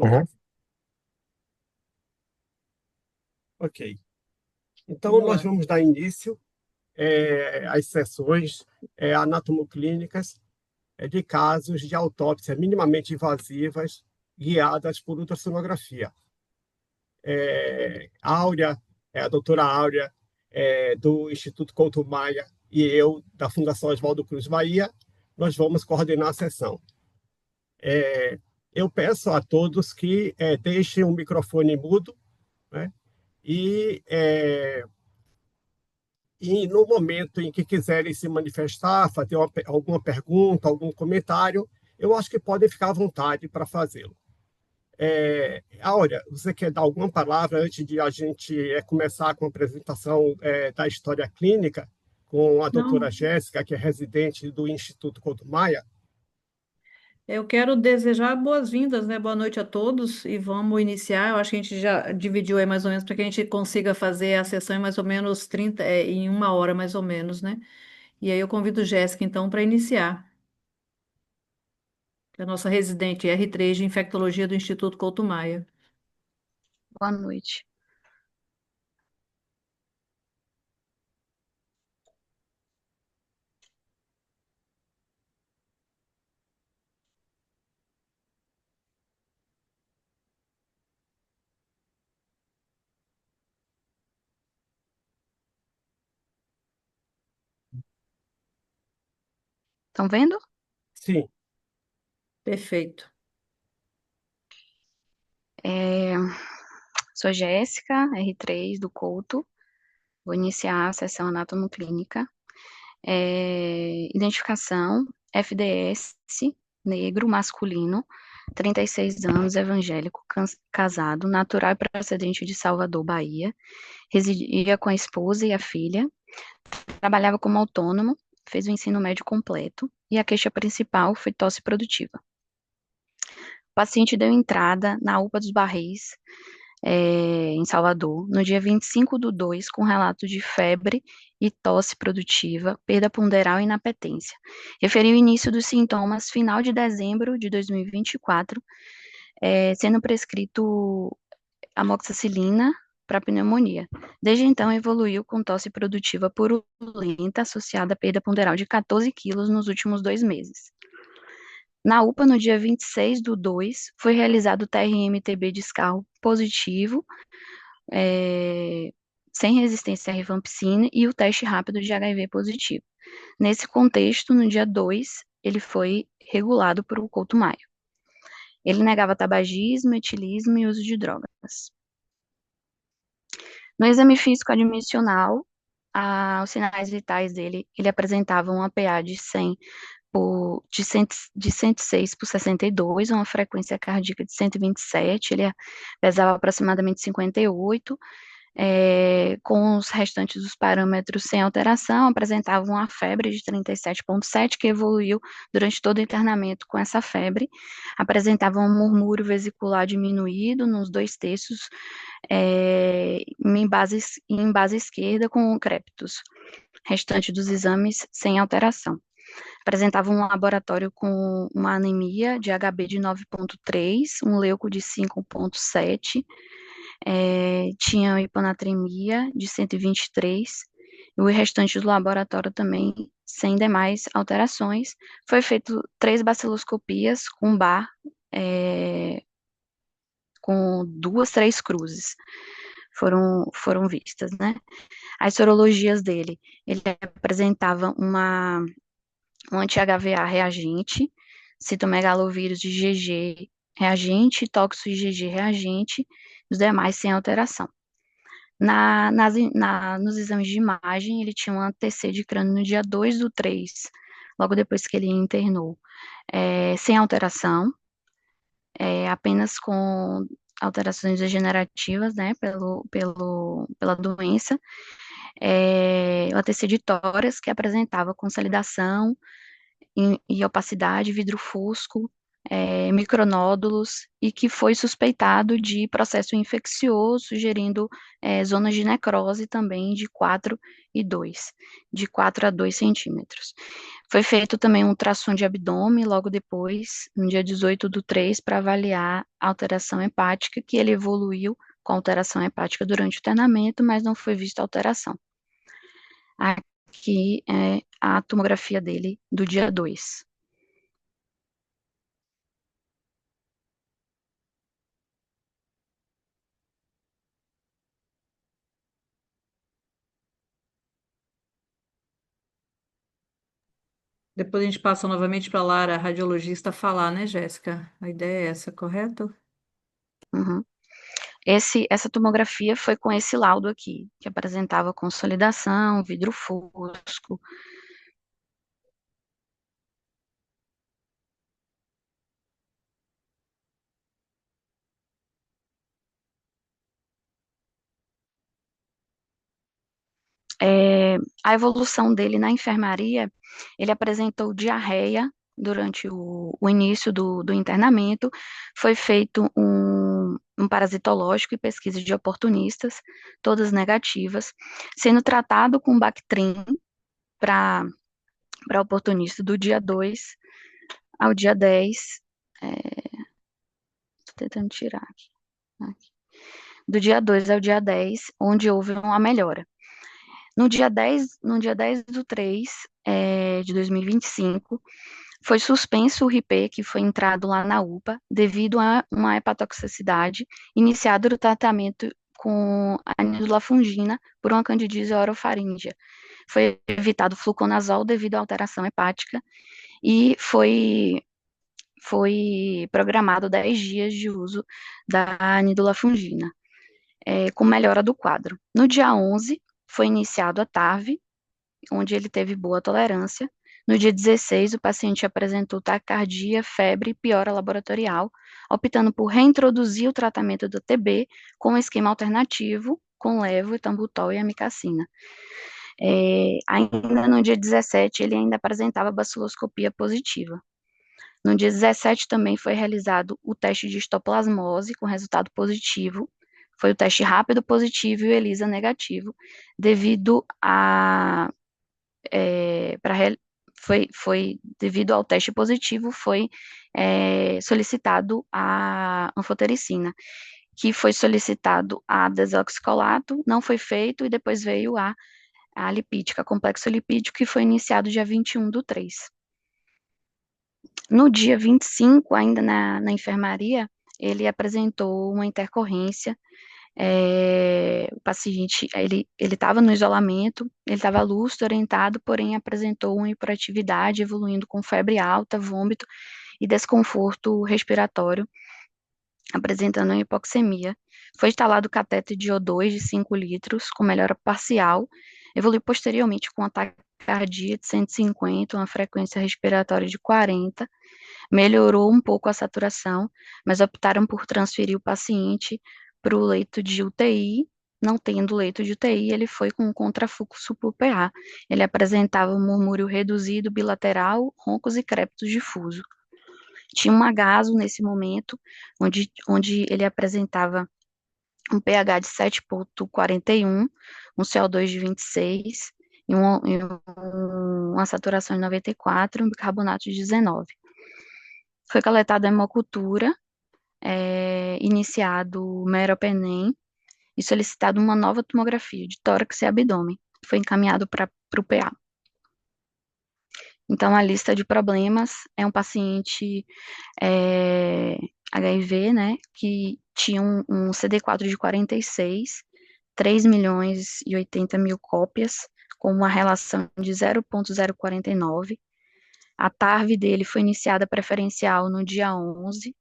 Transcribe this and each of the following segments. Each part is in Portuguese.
Uhum. Ok. Então, nós vamos dar início às sessões anatomoclínicas de casos de autópsia minimamente invasivas guiadas por ultrassonografia. Áurea, a doutora Áurea, do Instituto Couto Maia, e eu, da Fundação Oswaldo Cruz Bahia, nós vamos coordenar a sessão. Eu peço a todos que deixem o microfone mudo, né? E no momento em que quiserem se manifestar, fazer alguma pergunta, algum comentário, eu acho que podem ficar à vontade para fazê-lo. Áurea, você quer dar alguma palavra antes de a gente começar com a apresentação da história clínica com a doutora Não, Jéssica, que é residente do Instituto Couto Maia? eu quero desejar boas-vindas, né? Boa noite a todos e vamos iniciar. Eu acho que a gente já dividiu aí mais ou menos para que a gente consiga fazer a sessão em mais ou menos 30, em 1 hora mais ou menos, né? E aí eu convido Jéssica então para iniciar, que é a nossa residente R3 de infectologia do Instituto Couto Maia. Boa noite. Estão vendo? Sim, Perfeito. É, Sou Jéssica, R3 do Couto. Vou iniciar a sessão anatomoclínica. Identificação, FDS, negro, masculino, 36 anos, evangélico, casado, natural e procedente de Salvador, Bahia. Residia com a esposa e a filha. Trabalhava como autônomo, fez o ensino médio completo. E a queixa principal foi tosse produtiva. O paciente deu entrada na UPA dos Barris, em Salvador, no dia 25/2, com relato de febre e tosse produtiva, perda ponderal e inapetência. Referiu o início dos sintomas final de dezembro de 2024, sendo prescrito amoxicilina para pneumonia. Desde então, evoluiu com tosse produtiva purulenta associada à perda ponderal de 14 quilos nos últimos 2 meses. Na UPA, no dia 26/2, foi realizado o TRM-TB de escarro positivo, é, sem resistência à rifampicina, e o teste rápido de HIV positivo. Nesse contexto, no dia 2, ele foi regulado por o Couto Maia. Ele negava tabagismo, etilismo e uso de drogas. No exame físico admissional, os sinais vitais dele, ele apresentava um APA de 100 de 106 por 62, uma frequência cardíaca de 127, ele pesava aproximadamente 58, com os restantes dos parâmetros sem alteração, apresentava uma febre de 37,7, que evoluiu durante todo o internamento com essa febre, apresentava um murmúrio vesicular diminuído nos 2 terços, em base esquerda com crépitos, restante dos exames sem alteração. Apresentava um laboratório com uma anemia de HB de 9,3, um leuco de 5,7, tinha hiponatremia de 123, e o restante do laboratório também sem demais alterações. Foi feito 3 baciloscopias com bar, com 2, 3 cruzes foram vistas, né? As sorologias dele, ele apresentava um anti-HVA reagente, citomegalovírus de GG reagente, tóxico IgG reagente, os demais sem alteração. Nos exames de imagem, ele tinha um ATC de crânio no dia 2/3, logo depois que ele internou, sem alteração, apenas com alterações degenerativas, né, pela doença, o ATC de tórax, que apresentava consolidação e opacidade, vidro fosco, micronódulos e que foi suspeitado de processo infeccioso, sugerindo zonas de necrose também de 4 a 2 centímetros. Foi feito também um ultrassom de abdômen logo depois, no dia 18/3, para avaliar a alteração hepática, que ele evoluiu com alteração hepática durante o internamento, mas não foi vista alteração. Aqui é a tomografia dele do dia 2. Depois a gente passa novamente para a Lara, a radiologista, falar, né, Jéssica? A ideia é essa, correto? Uhum. Essa tomografia foi com esse laudo aqui, que apresentava consolidação, vidro fosco. A evolução dele na enfermaria, ele apresentou diarreia durante o início do internamento, foi feito um parasitológico e pesquisa de oportunistas, todas negativas, sendo tratado com Bactrim para oportunista do dia 2 ao dia 10, tô tentando tirar aqui, do dia 2 ao dia 10, onde houve uma melhora. No dia 10/3 de 2025, foi suspenso o RIPE que foi entrado lá na UPA devido a uma hepatotoxicidade iniciado o tratamento com a nidulafungina por uma candidíase orofaríngea. Foi evitado fluconazol devido à alteração hepática e foi programado 10 dias de uso da nidulafungina, com melhora do quadro. No dia 11, foi iniciado a TARV, onde ele teve boa tolerância. No dia 16, o paciente apresentou taquicardia, febre e piora laboratorial, optando por reintroduzir o tratamento do TB com um esquema alternativo, com levo, etambutol e amicacina. Ainda no dia 17, ele ainda apresentava baciloscopia positiva. No dia 17 também foi realizado o teste de histoplasmose com resultado positivo. Foi o teste rápido positivo e o ELISA negativo, devido devido ao teste positivo, foi solicitado a anfotericina, que foi solicitado a desoxicolato, não foi feito, e depois veio a lipídica, complexo lipídico, que foi iniciado dia 21/3. No dia 25, ainda na enfermaria, ele apresentou uma intercorrência. O paciente, ele estava no isolamento, ele estava lúcido, orientado, porém apresentou uma hiperatividade, evoluindo com febre alta, vômito e desconforto respiratório, apresentando uma hipoxemia. Foi instalado catéter de O2 de 5 litros, com melhora parcial, evoluiu posteriormente com ataque cardíaco de 150, uma frequência respiratória de 40, melhorou um pouco a saturação, mas optaram por transferir o paciente para o leito de UTI. Não tendo leito de UTI, ele foi com um contrafluxo por PA. Ele apresentava um murmúrio reduzido bilateral, roncos e crépitos difuso. Tinha um agaso nesse momento, onde ele apresentava um pH de 7,41, um CO2 de 26 e uma saturação de 94 e um bicarbonato de 19. Foi coletada a hemocultura, iniciado meropenem e solicitado uma nova tomografia de tórax e abdômen. Foi encaminhado para o PA. Então, a lista de problemas é um paciente HIV, né, que tinha um CD4 de 46, 3.080.000 cópias, com uma relação de 0,049. A TARV dele foi iniciada preferencial no dia 11.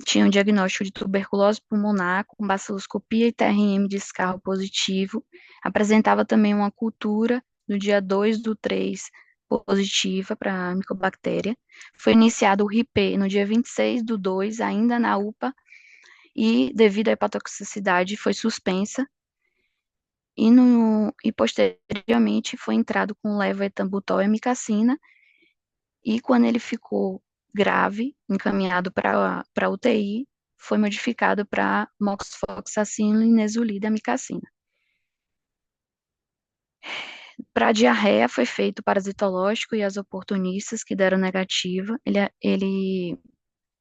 Tinha um diagnóstico de tuberculose pulmonar com baciloscopia e TRM de escarro positivo. Apresentava também uma cultura no dia 2/3 positiva para micobactéria. Foi iniciado o RIPE no dia 26/2, ainda na UPA, e devido à hepatotoxicidade foi suspensa. E posteriormente foi entrado com levoetambutol e amicacina, e quando ele ficou grave, encaminhado para UTI, foi modificado para moxifloxacina, linezolida, amicacina. Para diarreia, foi feito o parasitológico e as oportunistas, que deram negativa.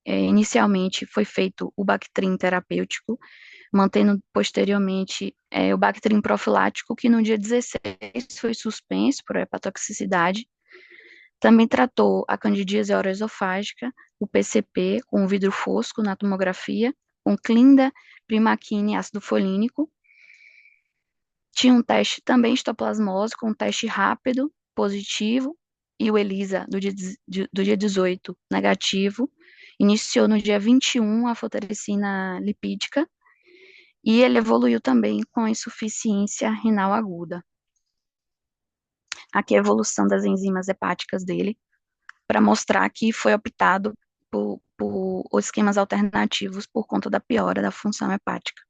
Inicialmente foi feito o Bactrim terapêutico, mantendo posteriormente o Bactrim profilático, que no dia 16 foi suspenso por hepatotoxicidade. Também tratou a candidíase oroesofágica, o PCP, com vidro fosco na tomografia, com clinda, primaquine e ácido folínico. Tinha um teste também histoplasmose, com um teste rápido, positivo, e o ELISA do dia 18, negativo. Iniciou no dia 21 a fotericina lipídica, e ele evoluiu também com insuficiência renal aguda. Aqui a evolução das enzimas hepáticas dele, para mostrar que foi optado por esquemas alternativos por conta da piora da função hepática.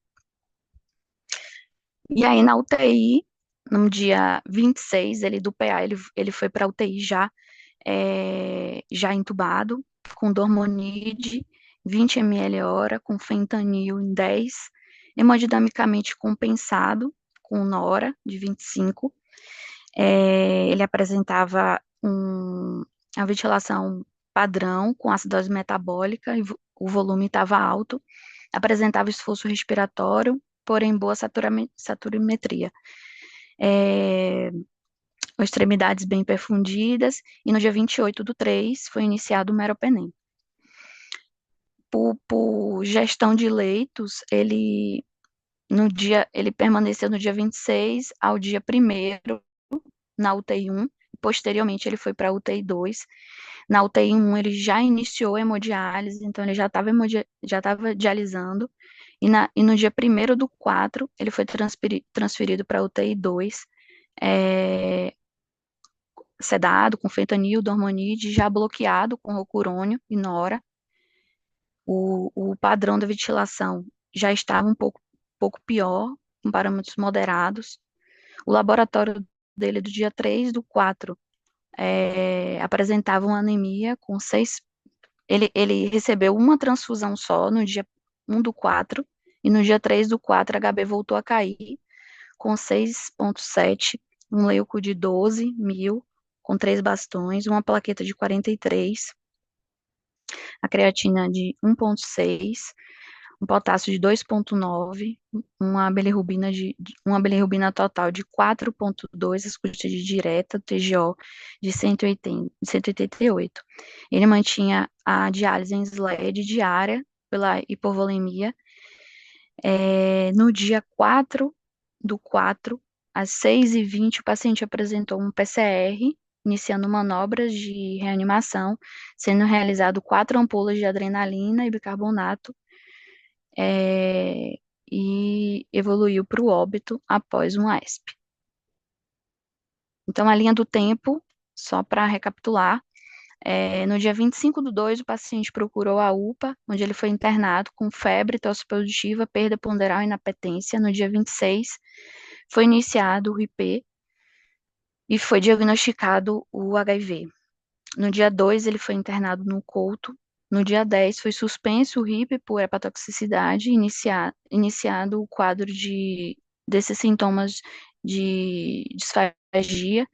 E aí, na UTI, no dia 26, do PA, ele foi para a UTI já entubado, com dormonide, 20 ml hora, com fentanil em 10, hemodinamicamente compensado, com nora, de 25. Ele apresentava a ventilação padrão, com acidose metabólica, e o volume estava alto, apresentava esforço respiratório, porém boa saturimetria. Extremidades bem perfundidas, e no dia 28/3 foi iniciado o meropenem. Por gestão de leitos, ele permaneceu no dia 26 ao dia 1º na UTI 1, posteriormente ele foi para a UTI 2. Na UTI 1 ele já iniciou a hemodiálise, então ele já estava dialisando, e no dia 1º/4 ele foi transferido para a UTI 2, sedado com fentanil, dormonide, já bloqueado com rocurônio e nora. O padrão da ventilação já estava um pouco pior, com parâmetros moderados. O laboratório dele do dia 3/4 apresentava uma anemia com 6. Ele recebeu uma transfusão só no dia 1/4, e no dia 3/4 HB voltou a cair com 6,7, um leuco de 12.000, com 3 bastões, uma plaqueta de 43, a creatina de 1,6, um potássio de 2,9, uma bilirrubina total de 4,2, as custas de direta, TGO de 188. Ele mantinha a diálise em SLED diária pela hipovolemia. No dia 4/4, às 6h20, o paciente apresentou um PCR, iniciando manobras de reanimação, sendo realizado 4 ampolas de adrenalina e bicarbonato, e evoluiu para o óbito após um AESP. Então, a linha do tempo, só para recapitular, no dia 25/2, o paciente procurou a UPA, onde ele foi internado com febre, tosse positiva, perda ponderal e inapetência. No dia 26, foi iniciado o IP e foi diagnosticado o HIV. No dia 2, ele foi internado no Couto. No dia 10, foi suspenso o RIP por hepatotoxicidade, iniciado o quadro desses sintomas de disfagia.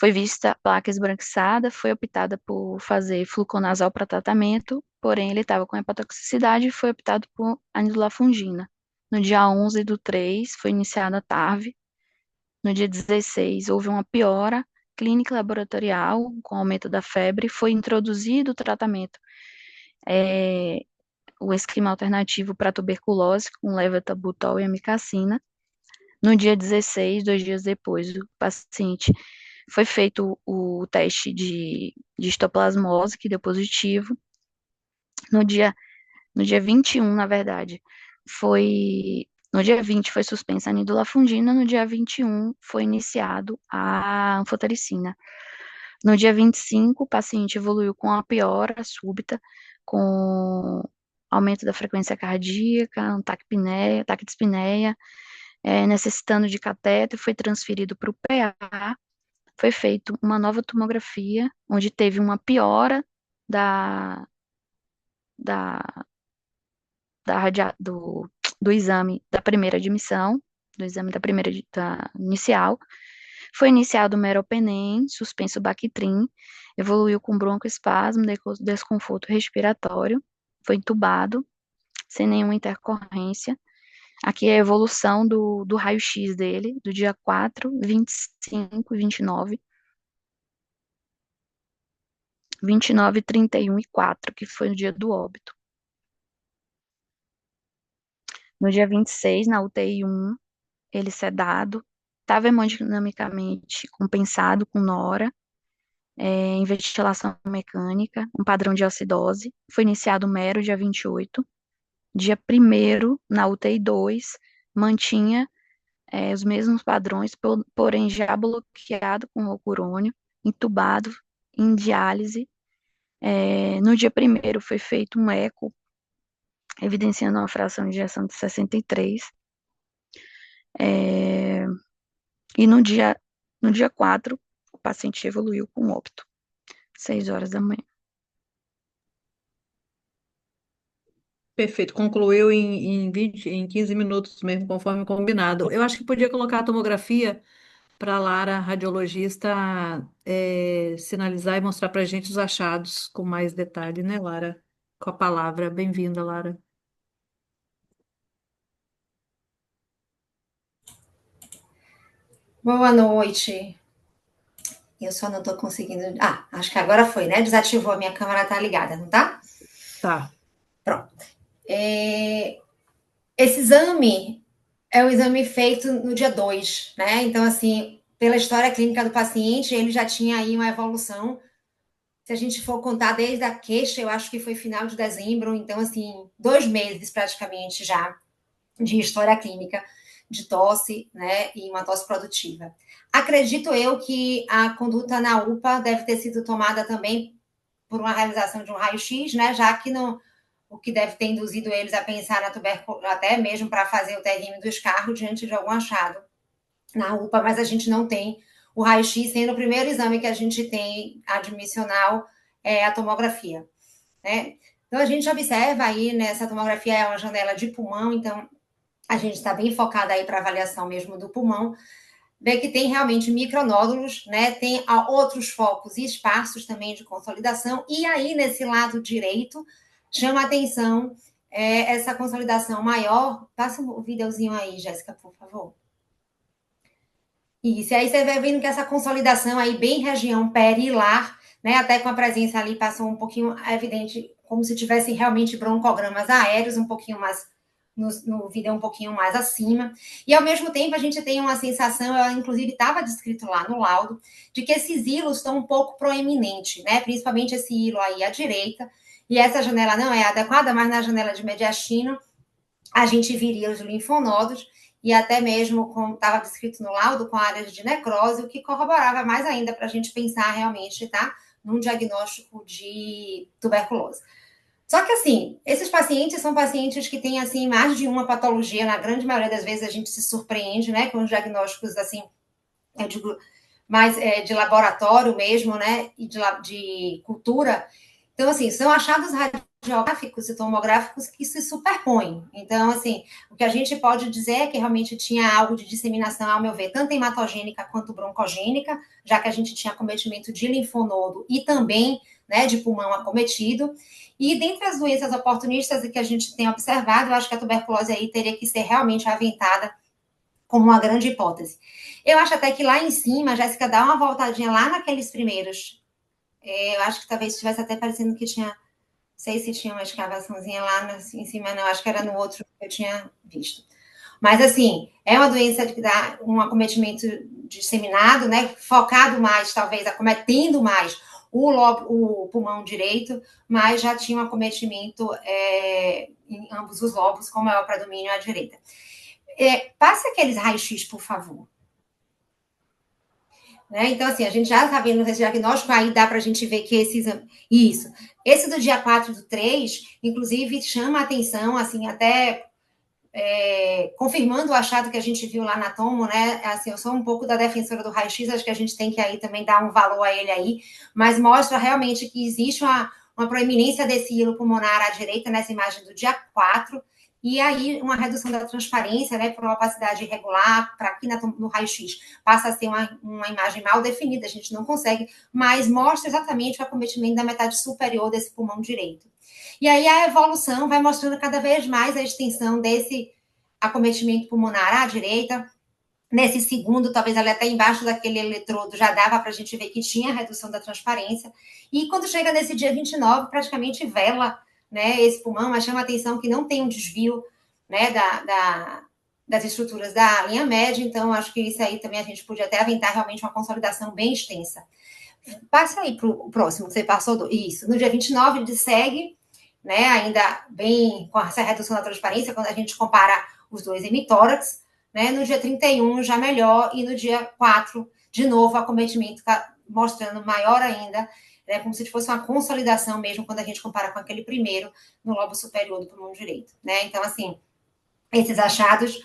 Foi vista placa esbranquiçada, foi optada por fazer fluconazol para tratamento, porém ele estava com hepatotoxicidade e foi optado por anidulafungina. No dia 11/3, foi iniciada a TARV. No dia 16, houve uma piora clínica laboratorial, com aumento da febre, foi introduzido o tratamento, o esquema alternativo para tuberculose, com levetambutol e amicacina. No dia 16, 2 dias depois, o paciente foi feito o teste de histoplasmose, que deu positivo. No dia 21, na verdade, no dia 20 foi suspensa a nidulafungina, no dia 21 foi iniciado a anfotericina. No dia 25, o paciente evoluiu com a piora súbita, com aumento da frequência cardíaca, taquipneia, taquidispneia, necessitando de catéter, foi transferido para o PA, foi feita uma nova tomografia, onde teve uma piora da, da, do exame da primeira admissão, do exame da inicial. Foi iniciado o meropenem, suspenso o Bactrim, evoluiu com broncoespasmo, desconforto respiratório, foi entubado, sem nenhuma intercorrência. Aqui é a evolução do raio-x dele, do dia 4, 25 e 29. 29, 31 e 4, que foi o dia do óbito. No dia 26, na UTI 1, ele sedado, estava hemodinamicamente compensado com nora, em ventilação mecânica, um padrão de acidose. Foi iniciado o mero dia 28. Dia 1º, na UTI 2, mantinha os mesmos padrões, porém já bloqueado com rocurônio, entubado, em diálise. No dia 1º foi feito um eco, evidenciando uma fração de ejeção de 63. E no dia 4, o paciente evoluiu com óbito, 6 horas da manhã. Perfeito, concluiu em 15 minutos mesmo, conforme combinado. Eu acho que podia colocar a tomografia para a Lara, radiologista, sinalizar e mostrar para a gente os achados com mais detalhe, né, Lara? Com a palavra. Bem-vinda, Lara. Boa noite. Eu só não tô conseguindo. Ah, acho que agora foi, né? Desativou a minha câmera, tá ligada, não tá? Tá. Pronto. Esse exame é o exame feito no dia 2, né? Então, assim, pela história clínica do paciente, ele já tinha aí uma evolução. Se a gente for contar desde a queixa, eu acho que foi final de dezembro, então, assim, 2 meses praticamente já de história clínica de tosse, né, e uma tosse produtiva. Acredito eu que a conduta na UPA deve ter sido tomada também por uma realização de um raio-x, né, já que o que deve ter induzido eles a pensar na tuberculose, até mesmo para fazer o TRM do escarro diante de algum achado na UPA, mas a gente não tem o raio-x, sendo o primeiro exame que a gente tem admissional é a tomografia, né? Então a gente observa aí nessa tomografia é uma janela de pulmão, então a gente está bem focada aí para avaliação mesmo do pulmão, vê que tem realmente micronódulos, né? Tem outros focos e espaços também de consolidação, e aí nesse lado direito chama a atenção essa consolidação maior. Passa o videozinho aí, Jéssica, por favor. Isso, e aí você vai vendo que essa consolidação aí bem região perilar, né? Até com a presença ali passou um pouquinho evidente, como se tivesse realmente broncogramas aéreos, um pouquinho mais no vídeo um pouquinho mais acima, e ao mesmo tempo a gente tem uma sensação, ela inclusive estava descrito lá no laudo, de que esses hilos estão um pouco proeminentes, né? Principalmente esse hilo aí à direita, e essa janela não é adequada, mas na janela de mediastino a gente viria os linfonodos, e até mesmo, como estava descrito no laudo, com áreas de necrose, o que corroborava mais ainda para a gente pensar realmente, tá? Num diagnóstico de tuberculose. Só que, assim, esses pacientes são pacientes que têm, assim, mais de uma patologia. Na grande maioria das vezes a gente se surpreende, né, com os diagnósticos, assim, eu digo, mais de laboratório mesmo, né, e de cultura. Então, assim, são achados radiográficos e tomográficos que se superpõem. Então, assim, o que a gente pode dizer é que realmente tinha algo de disseminação, ao meu ver, tanto hematogênica quanto broncogênica, já que a gente tinha acometimento de linfonodo e também, né, de pulmão acometido. E dentre as doenças oportunistas que a gente tem observado, eu acho que a tuberculose aí teria que ser realmente aventada como uma grande hipótese. Eu acho até que lá em cima, a Jéssica dá uma voltadinha lá naqueles primeiros. Eu acho que talvez estivesse até parecendo que tinha, não sei se tinha uma escavaçãozinha lá em cima, não, acho que era no outro que eu tinha visto. Mas, assim, é uma doença que dá um acometimento disseminado, né? Focado mais, talvez, acometendo mais o pulmão direito, mas já tinha um acometimento em ambos os lobos, com maior predomínio à direita. Passe aqueles raios-x, por favor. Né? Então, assim, a gente já está vendo esse diagnóstico, aí dá para a gente ver que esse exame... Isso. Esse do dia 4/3, inclusive, chama a atenção, assim, até confirmando o achado que a gente viu lá na tomo, né? Assim, eu sou um pouco da defensora do raio-x, acho que a gente tem que aí também dar um valor a ele aí, mas mostra realmente que existe uma proeminência desse hilo pulmonar à direita, nessa imagem do dia 4, e aí uma redução da transparência, né, por uma opacidade irregular, para aqui no raio-x passa a ser uma imagem mal definida, a gente não consegue, mas mostra exatamente o acometimento da metade superior desse pulmão direito. E aí a evolução vai mostrando cada vez mais a extensão desse acometimento pulmonar à direita. Nesse segundo, talvez ali até embaixo daquele eletrodo, já dava para a gente ver que tinha redução da transparência. E quando chega nesse dia 29, praticamente vela, né, esse pulmão, mas chama a atenção que não tem um desvio, né, das estruturas da linha média, então acho que isso aí também a gente podia até aventar realmente uma consolidação bem extensa. Passa aí para o próximo, você passou isso. No dia 29, ele segue, né, ainda bem com essa redução da transparência, quando a gente compara os dois hemitórax, né, no dia 31 já melhor, e no dia 4, de novo, acometimento mostrando maior ainda, né, como se fosse uma consolidação mesmo, quando a gente compara com aquele primeiro, no lobo superior do pulmão direito, né? Então, assim, esses achados,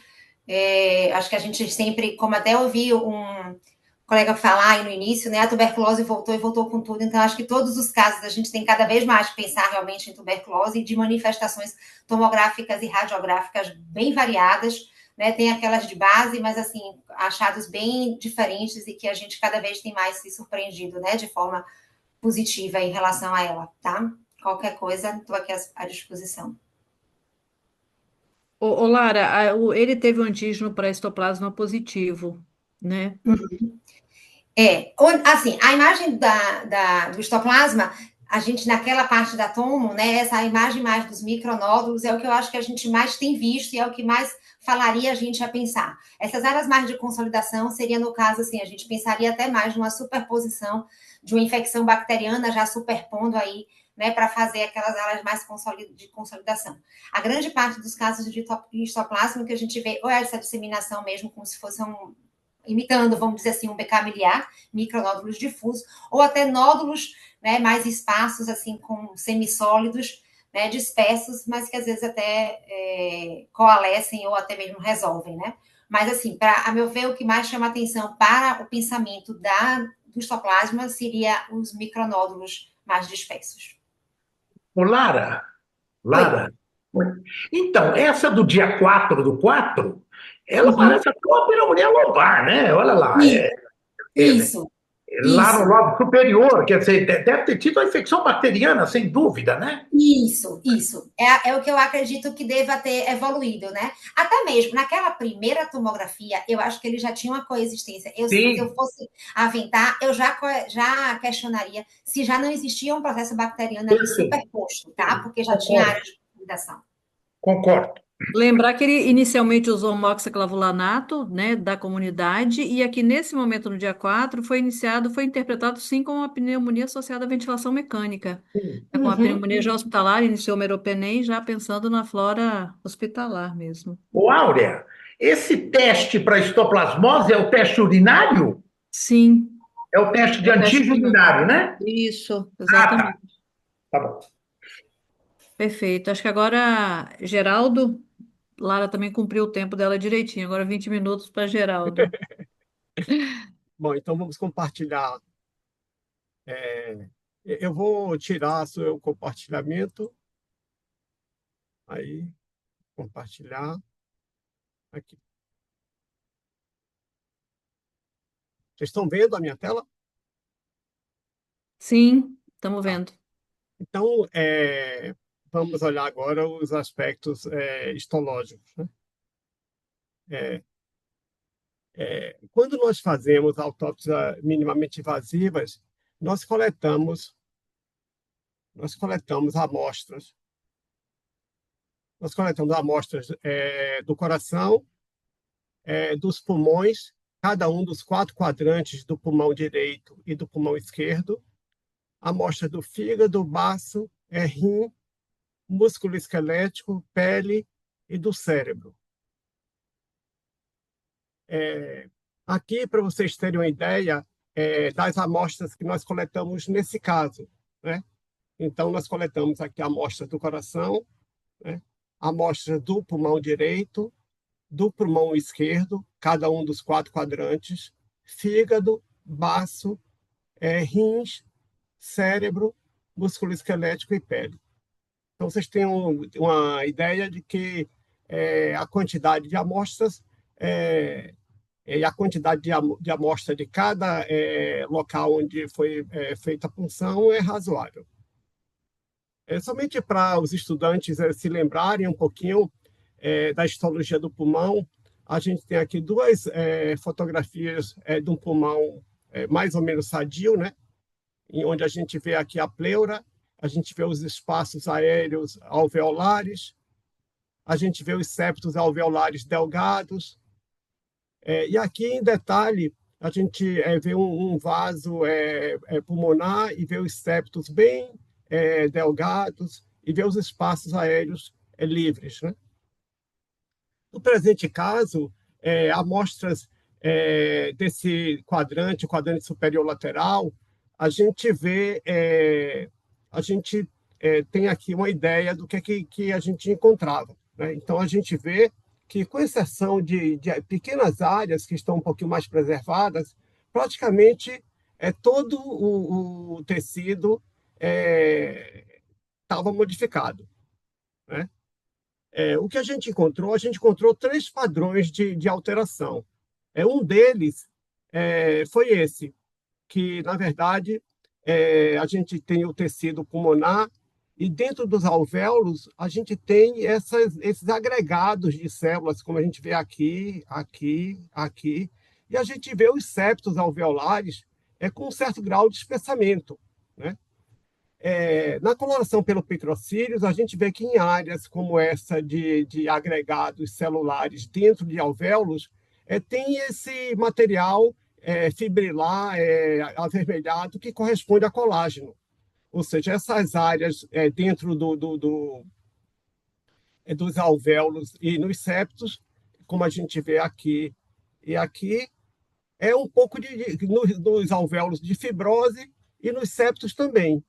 acho que a gente sempre, como até ouvi um colega falar aí no início, né, a tuberculose voltou e voltou com tudo, então acho que todos os casos a gente tem cada vez mais que pensar realmente em tuberculose e de manifestações tomográficas e radiográficas bem variadas, né, tem aquelas de base, mas assim, achados bem diferentes e que a gente cada vez tem mais se surpreendido, né, de forma positiva em relação a ela, tá? Qualquer coisa, estou aqui à disposição. Ô, Lara, ele teve um antígeno para histoplasma positivo, né? Assim, a imagem do histoplasma, a gente, naquela parte da tomo, né, essa imagem mais dos micronódulos é o que eu acho que a gente mais tem visto e é o que mais falaria a gente a pensar. Essas áreas mais de consolidação seria, no caso, assim, a gente pensaria até mais numa superposição de uma infecção bacteriana já superpondo aí, né, para fazer aquelas áreas mais de consolidação. A grande parte dos casos de histoplasma que a gente vê, ou é essa disseminação mesmo, como se fosse imitando, vamos dizer assim, um BK miliar, micronódulos difusos, ou até nódulos, né, mais esparsos, assim, com semissólidos, né, dispersos, mas que às vezes até coalescem ou até mesmo resolvem, né? Mas, assim, a meu ver, o que mais chama atenção para o pensamento do histoplasma seria os micronódulos mais dispersos. Ô, Lara, Lara. Oi. Então, essa do dia 4/4, ela parece até uma pneumonia lobar, né? Olha lá. Isso. Lá no lobo superior, quer dizer, deve ter tido a infecção bacteriana, sem dúvida, né? Isso. É o que eu acredito que deva ter evoluído, né? Até mesmo naquela primeira tomografia, eu acho que ele já tinha uma coexistência. Se eu fosse aventar, eu já questionaria se já não existia um processo bacteriano ali superposto, tá? Porque já tinha área de consolidação. Concordo. Lembrar que ele inicialmente usou moxiclavulanato, né, da comunidade, e aqui nesse momento, no dia 4, foi interpretado sim como uma pneumonia associada à ventilação mecânica. Com a pneumonia já hospitalar, iniciou o meropenem, já pensando na flora hospitalar mesmo. Ô, Áurea, esse teste para histoplasmose é o teste urinário? Sim. É o teste de antígeno urinário, né? Isso, exatamente. Tá bom. Perfeito. Acho que agora, Geraldo, Lara também cumpriu o tempo dela direitinho. Agora 20 minutos para Geraldo. Bom, então vamos compartilhar. Eu vou tirar o seu compartilhamento. Aí, compartilhar. Aqui. Vocês estão vendo a minha tela? Sim, estamos vendo. Então, vamos olhar agora os aspectos histológicos, né? Quando nós fazemos autópsias minimamente invasivas, nós coletamos amostras. Nós coletamos amostras do coração, dos pulmões, cada um dos 4 quadrantes do pulmão direito e do pulmão esquerdo, amostra do fígado, baço, rim, músculo esquelético, pele e do cérebro. Aqui, para vocês terem uma ideia das amostras que nós coletamos nesse caso, né? Então, nós coletamos aqui a amostra do coração, né? A amostra do pulmão direito, do pulmão esquerdo, cada um dos 4 quadrantes, fígado, baço, rins, cérebro músculo esquelético e pele. Então, vocês têm uma ideia de que a quantidade de amostras e a quantidade de amostra de cada local onde foi feita a punção é razoável. Somente para os estudantes se lembrarem um pouquinho da histologia do pulmão, a gente tem aqui duas fotografias de um pulmão mais ou menos sadio, né? Em onde a gente vê aqui a pleura, a gente vê os espaços aéreos alveolares, a gente vê os septos alveolares delgados, e aqui, em detalhe, a gente vê um vaso pulmonar e vê os septos bem delgados e vê os espaços aéreos livres, né? No presente caso, amostras desse quadrante, o quadrante superior lateral, a gente vê, a gente tem aqui uma ideia do que a gente encontrava, né? Então, a gente vê que, com exceção de pequenas áreas que estão um pouquinho mais preservadas, praticamente todo o tecido estava modificado, né? O que a gente encontrou 3 padrões de alteração. Um deles foi esse, que, na verdade, a gente tem o tecido pulmonar e dentro dos alvéolos a gente tem esses agregados de células, como a gente vê aqui, aqui, aqui, e a gente vê os septos alveolares com um certo grau de espessamento, né? Na coloração pelo microcílios, a gente vê que em áreas como essa de agregados celulares dentro de alvéolos, tem esse material fibrilar avermelhado que corresponde a colágeno. Ou seja, essas áreas dentro dos alvéolos e nos septos, como a gente vê aqui e aqui, um pouco nos alvéolos de fibrose e nos septos também.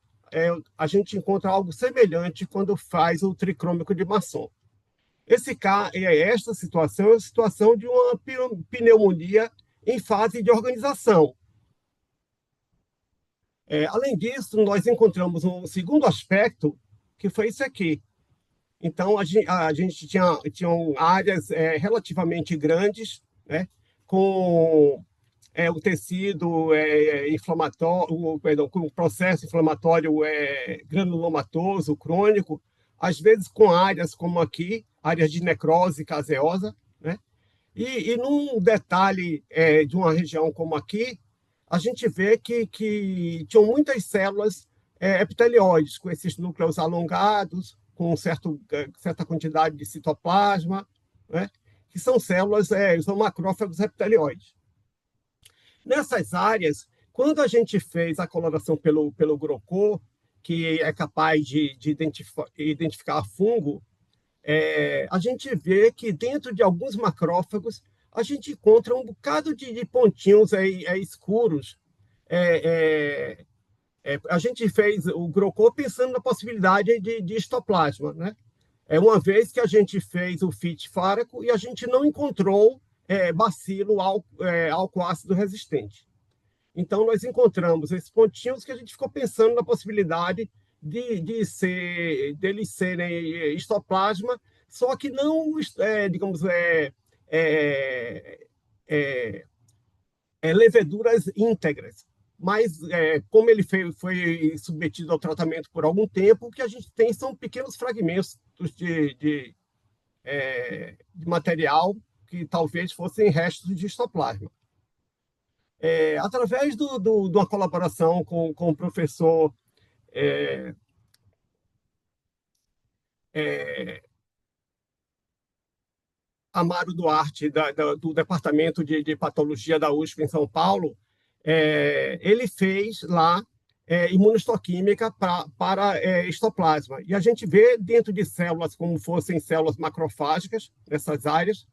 A gente encontra algo semelhante quando faz o tricrômico de Masson. Esta situação é a situação de uma pneumonia em fase de organização. Além disso, nós encontramos um segundo aspecto, que foi isso aqui. Então, a gente tinha áreas relativamente grandes, né, com o tecido inflamatório, perdão, com o processo inflamatório granulomatoso, crônico, às vezes com áreas como aqui, áreas de necrose caseosa, né? E num detalhe de uma região como aqui, a gente vê que tinham muitas células epitelioides, com esses núcleos alongados, com certa quantidade de citoplasma, né? Que são células, são macrófagos epitelioides. Nessas áreas, quando a gente fez a coloração pelo GROCO, que é capaz de identificar fungo, a gente vê que dentro de alguns macrófagos a gente encontra um bocado de pontinhos escuros. A gente fez o GROCO pensando na possibilidade de histoplasma, né? Uma vez que a gente fez o FIT fáraco e a gente não encontrou bacilo álcool-ácido resistente. Então, nós encontramos esses pontinhos que a gente ficou pensando na possibilidade deles serem histoplasma, só que não, digamos, leveduras íntegras. Mas, como ele foi submetido ao tratamento por algum tempo, o que a gente tem são pequenos fragmentos de material que talvez fossem restos de histoplasma. Através de uma colaboração com o professor Amaro Duarte, do Departamento de Patologia da USP em São Paulo, ele fez lá imunohistoquímica para histoplasma. E a gente vê dentro de células, como fossem células macrofágicas, nessas áreas,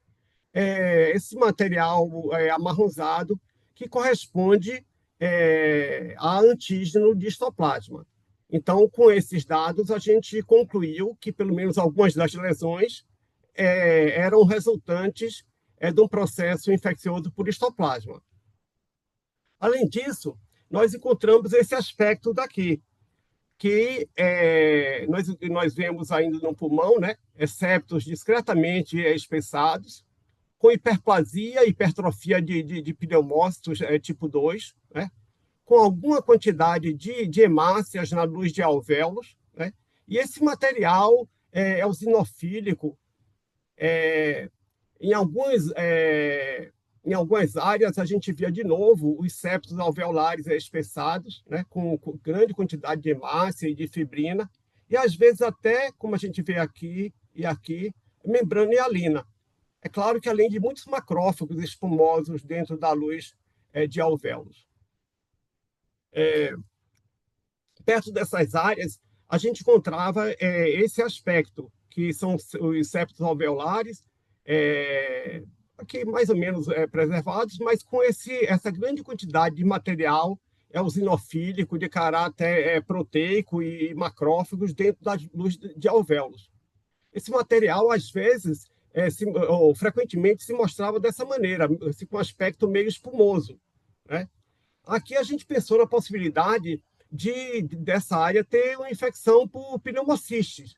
esse material amarronzado que corresponde a antígeno de histoplasma. Então, com esses dados, a gente concluiu que pelo menos algumas das lesões eram resultantes de um processo infeccioso por histoplasma. Além disso, nós encontramos esse aspecto daqui, que nós vemos ainda no pulmão, né, septos discretamente espessados, com hiperplasia, hipertrofia de pneumócitos tipo 2, né, com alguma quantidade de hemácias na luz de alvéolos, né, e esse material eosinofílico, em algumas áreas, a gente via de novo os septos alveolares espessados, né, com grande quantidade de hemácia e de fibrina, e às vezes até, como a gente vê aqui e aqui, membrana hialina. É claro que além de muitos macrófagos espumosos dentro da luz de alvéolos. Perto dessas áreas, a gente encontrava esse aspecto, que são os septos alveolares, aqui mais ou menos preservados, mas com essa grande quantidade de material eosinofílico de caráter proteico e macrófagos dentro da luz de alvéolos. Esse material, às vezes, ou frequentemente, se mostrava dessa maneira, com um aspecto meio espumoso, né? Aqui a gente pensou na possibilidade dessa área ter uma infecção por pneumocistes,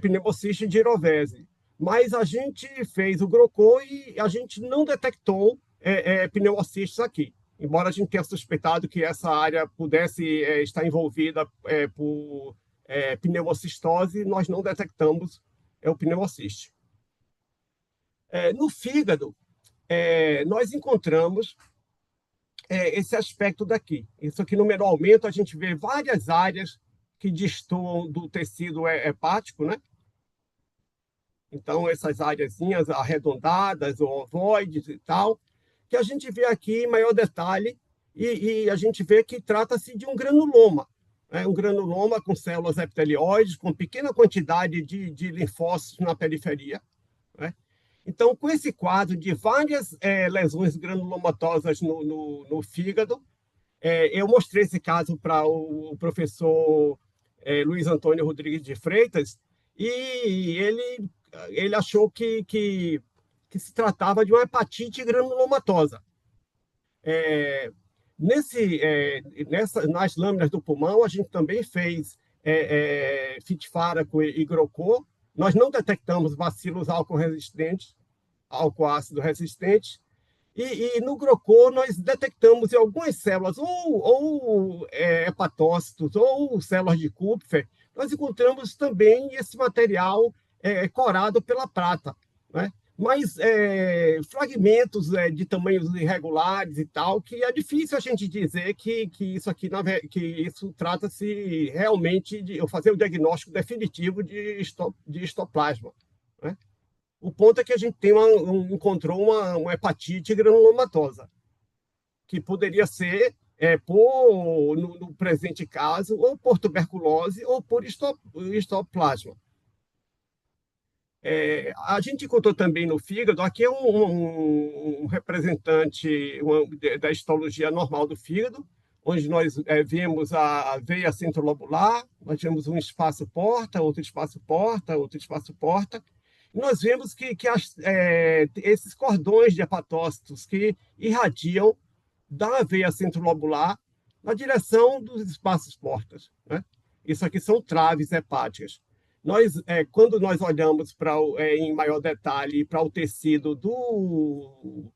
pneumocistes de Girovese. Mas a gente fez o GROCO e a gente não detectou pneumocistes aqui. Embora a gente tenha suspeitado que essa área pudesse estar envolvida por pneumocistose, nós não detectamos o pneumociste. No fígado, nós encontramos esse aspecto daqui. Isso aqui no menor aumento, a gente vê várias áreas que destoam do tecido hepático, né? Então, essas áreazinhas arredondadas ou ovoides e tal, que a gente vê aqui em maior detalhe, e a gente vê que trata-se de um granuloma. Um granuloma com células epitelioides, com pequena quantidade de linfócitos na periferia, né? Então, com esse quadro de várias lesões granulomatosas no fígado, eu mostrei esse caso para o professor Luiz Antônio Rodrigues de Freitas, e ele achou que se tratava de uma hepatite granulomatosa. Nas lâminas do pulmão, a gente também fez fitifáraco e GROCO. Nós não detectamos bacilos álcool-resistentes, álcool-ácido resistentes, e no GROCO nós detectamos em algumas células, ou hepatócitos, ou células de Kupfer, nós encontramos também esse material corado pela prata, né? Mas fragmentos de tamanhos irregulares e tal, que é difícil a gente dizer que isso trata-se realmente de fazer o diagnóstico definitivo de histoplasma, né? O ponto é que a gente encontrou uma hepatite granulomatosa, que poderia ser, no presente caso, ou por tuberculose ou por histoplasma. A gente encontrou também no fígado, aqui é um representante da histologia normal do fígado, onde nós vemos a veia centrolobular, nós vemos um espaço porta, outro espaço porta, outro espaço porta, e nós vemos que esses cordões de hepatócitos que irradiam da veia centrolobular na direção dos espaços portas, né? Isso aqui são traves hepáticas. Quando nós olhamos em maior detalhe para o tecido do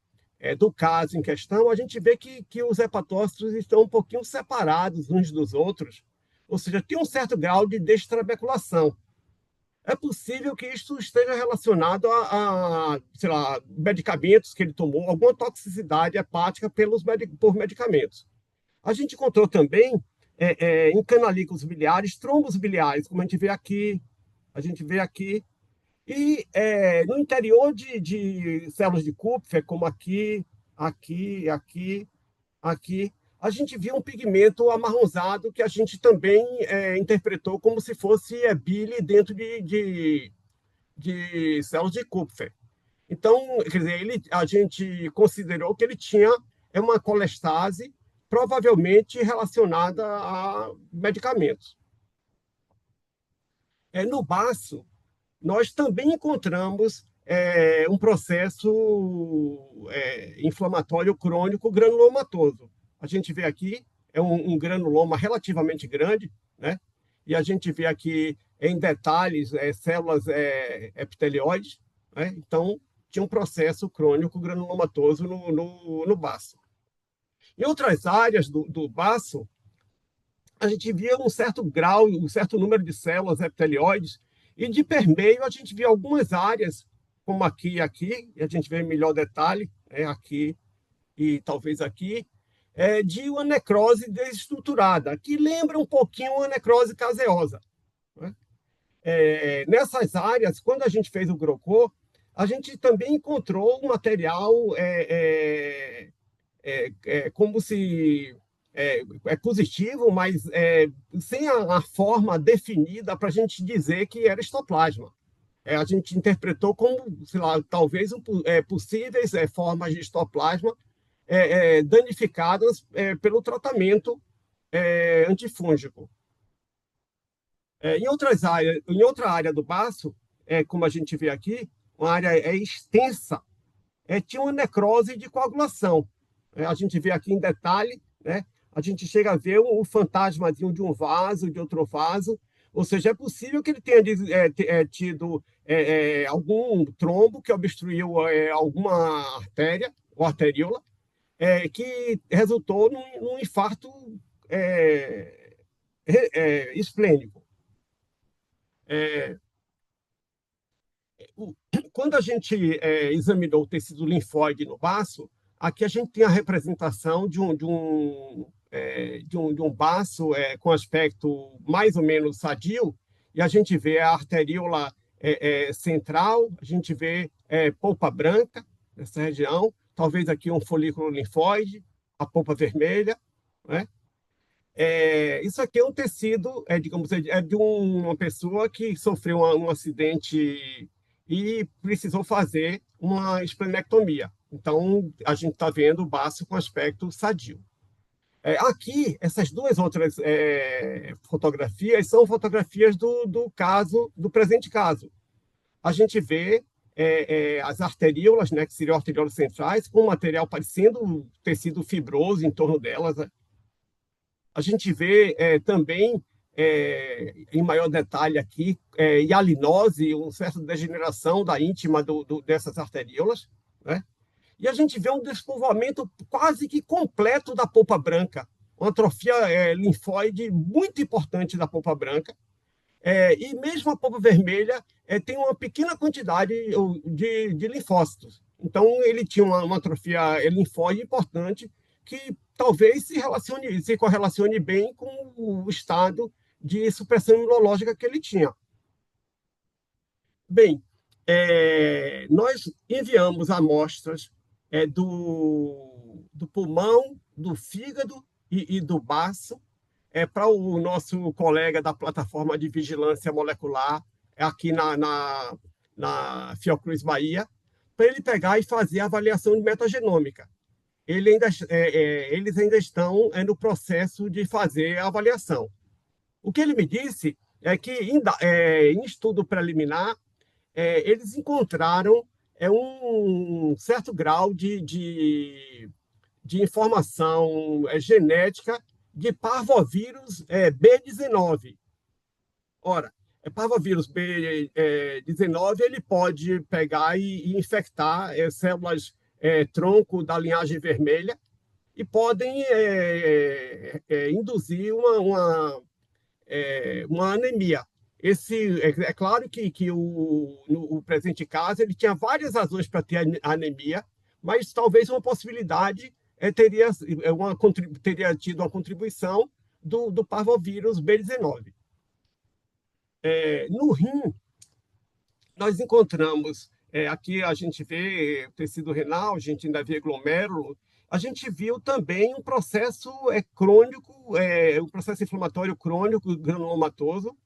caso em questão, a gente vê que os hepatócitos estão um pouquinho separados uns dos outros, ou seja, tem um certo grau de destrabeculação. É possível que isso esteja relacionado sei lá, medicamentos que ele tomou, alguma toxicidade hepática por medicamentos. A gente encontrou também em canalículos biliares, trombos biliares, como a gente vê aqui, e no interior de células de Kupfer, como aqui, a gente viu um pigmento amarronzado que a gente também interpretou como se fosse bile dentro de células de Kupfer. Então, quer dizer, a gente considerou que ele tinha uma colestase provavelmente relacionada a medicamentos. No baço, nós também encontramos um processo inflamatório crônico granulomatoso. A gente vê aqui, é um granuloma relativamente grande, né? e a gente vê aqui em detalhes células epitelióides, né? Então, tinha um processo crônico granulomatoso no baço. Em outras áreas do baço, a gente via um certo grau, um certo número de células epitelióides, e de permeio a gente via algumas áreas, como aqui e aqui, e a gente vê em melhor detalhe, aqui e talvez aqui, de uma necrose desestruturada, que lembra um pouquinho uma necrose caseosa, né? Nessas áreas, quando a gente fez o GROCO, a gente também encontrou um material como se positivo, mas sem a forma definida para a gente dizer que era histoplasma. A gente interpretou como, sei lá, talvez possíveis formas de histoplasma danificadas pelo tratamento antifúngico. Em outra área do baço, como a gente vê aqui, uma área extensa, tinha uma necrose de coagulação. A gente vê aqui em detalhe, né? A gente chega a ver um fantasmazinho de um vaso, de outro vaso, ou seja, é possível que ele tenha tido algum trombo que obstruiu alguma artéria ou arteríola, que resultou num infarto esplênico. Quando a gente examinou o tecido linfóide no baço, aqui a gente tem a representação de um baço com aspecto mais ou menos sadio, e a gente vê a arteríola central, a gente vê polpa branca nessa região, talvez aqui um folículo linfóide, a polpa vermelha, né? Isso aqui é um tecido, digamos, de uma pessoa que sofreu um acidente e precisou fazer uma esplenectomia. Então, a gente está vendo o baço com aspecto sadio. Aqui, essas duas outras fotografias são fotografias do presente caso. A gente vê as arteríolas, né, que seriam arteríolas centrais, com um material parecendo um tecido fibroso em torno delas, né? A gente vê também, em maior detalhe aqui, hialinose, uma certa degeneração da íntima dessas arteríolas, né? E a gente vê um despovoamento quase que completo da polpa branca, uma atrofia linfóide muito importante da polpa branca, e mesmo a polpa vermelha tem uma pequena quantidade de linfócitos. Então, ele tinha uma atrofia linfóide importante que talvez se correlacione bem com o estado de supressão imunológica que ele tinha. Bem, nós enviamos amostras do pulmão, do fígado e do baço para o nosso colega da plataforma de vigilância molecular aqui na Fiocruz Bahia, para ele pegar e fazer a avaliação de metagenômica. Eles ainda estão no processo de fazer a avaliação. O que ele me disse é que, em estudo preliminar, eles encontraram um certo grau de informação genética de parvovírus B19. Ora, parvovírus B19 ele pode pegar e infectar células tronco da linhagem vermelha e podem induzir uma anemia. É claro que no presente caso ele tinha várias razões para ter anemia, mas talvez uma possibilidade teria tido uma contribuição do parvovírus B19. No rim, nós encontramos, aqui a gente vê tecido renal, a gente ainda vê glomérulo, a gente viu também um processo crônico, um processo inflamatório crônico granulomatoso,